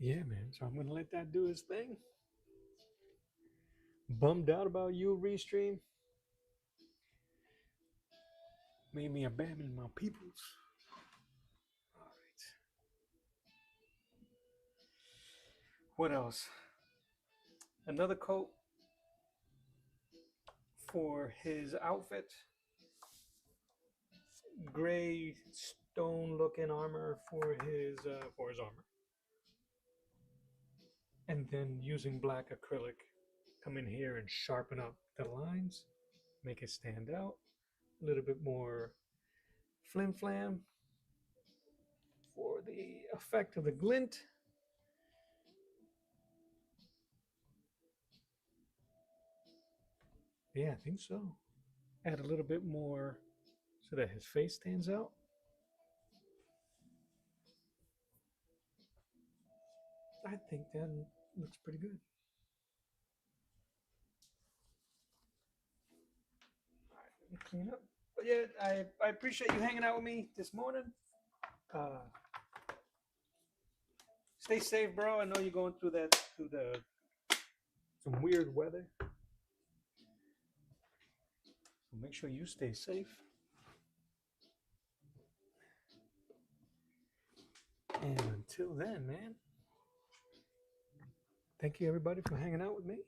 Yeah, man. So I'm gonna let that do his thing. Bummed out about you, Restream. Made me abandon my peoples. All right. What else? Another coat for his outfit. Gray stone-looking armor for his armor, and then using black acrylic, come in here and sharpen up the lines, make it stand out a little bit more flim flam for the effect of the glint. Yeah, I think so. Add a little bit more so that his face stands out. I think that looks pretty good. All right, let me clean up. But yeah, I appreciate you hanging out with me this morning. Uh, Stay safe, bro. I know you're going through some weird weather. So make sure you stay safe. And until then, man, thank you everybody for hanging out with me.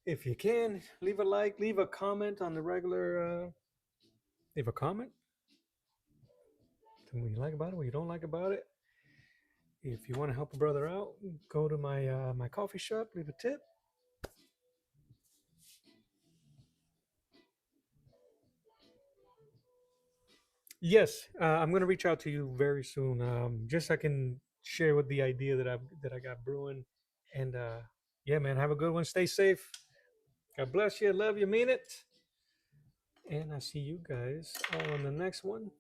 If you can, leave a like, leave a comment on the regular, leave a comment. Tell me what you like about it, what you don't like about it. If you want to help a brother out, go to my coffee shop, leave a tip. Yes, I'm gonna reach out to you very soon. Just so I can share with the idea that I got brewing. And yeah, man, have a good one. Stay safe. God bless you. Love you. Mean it. And I see you guys on the next one.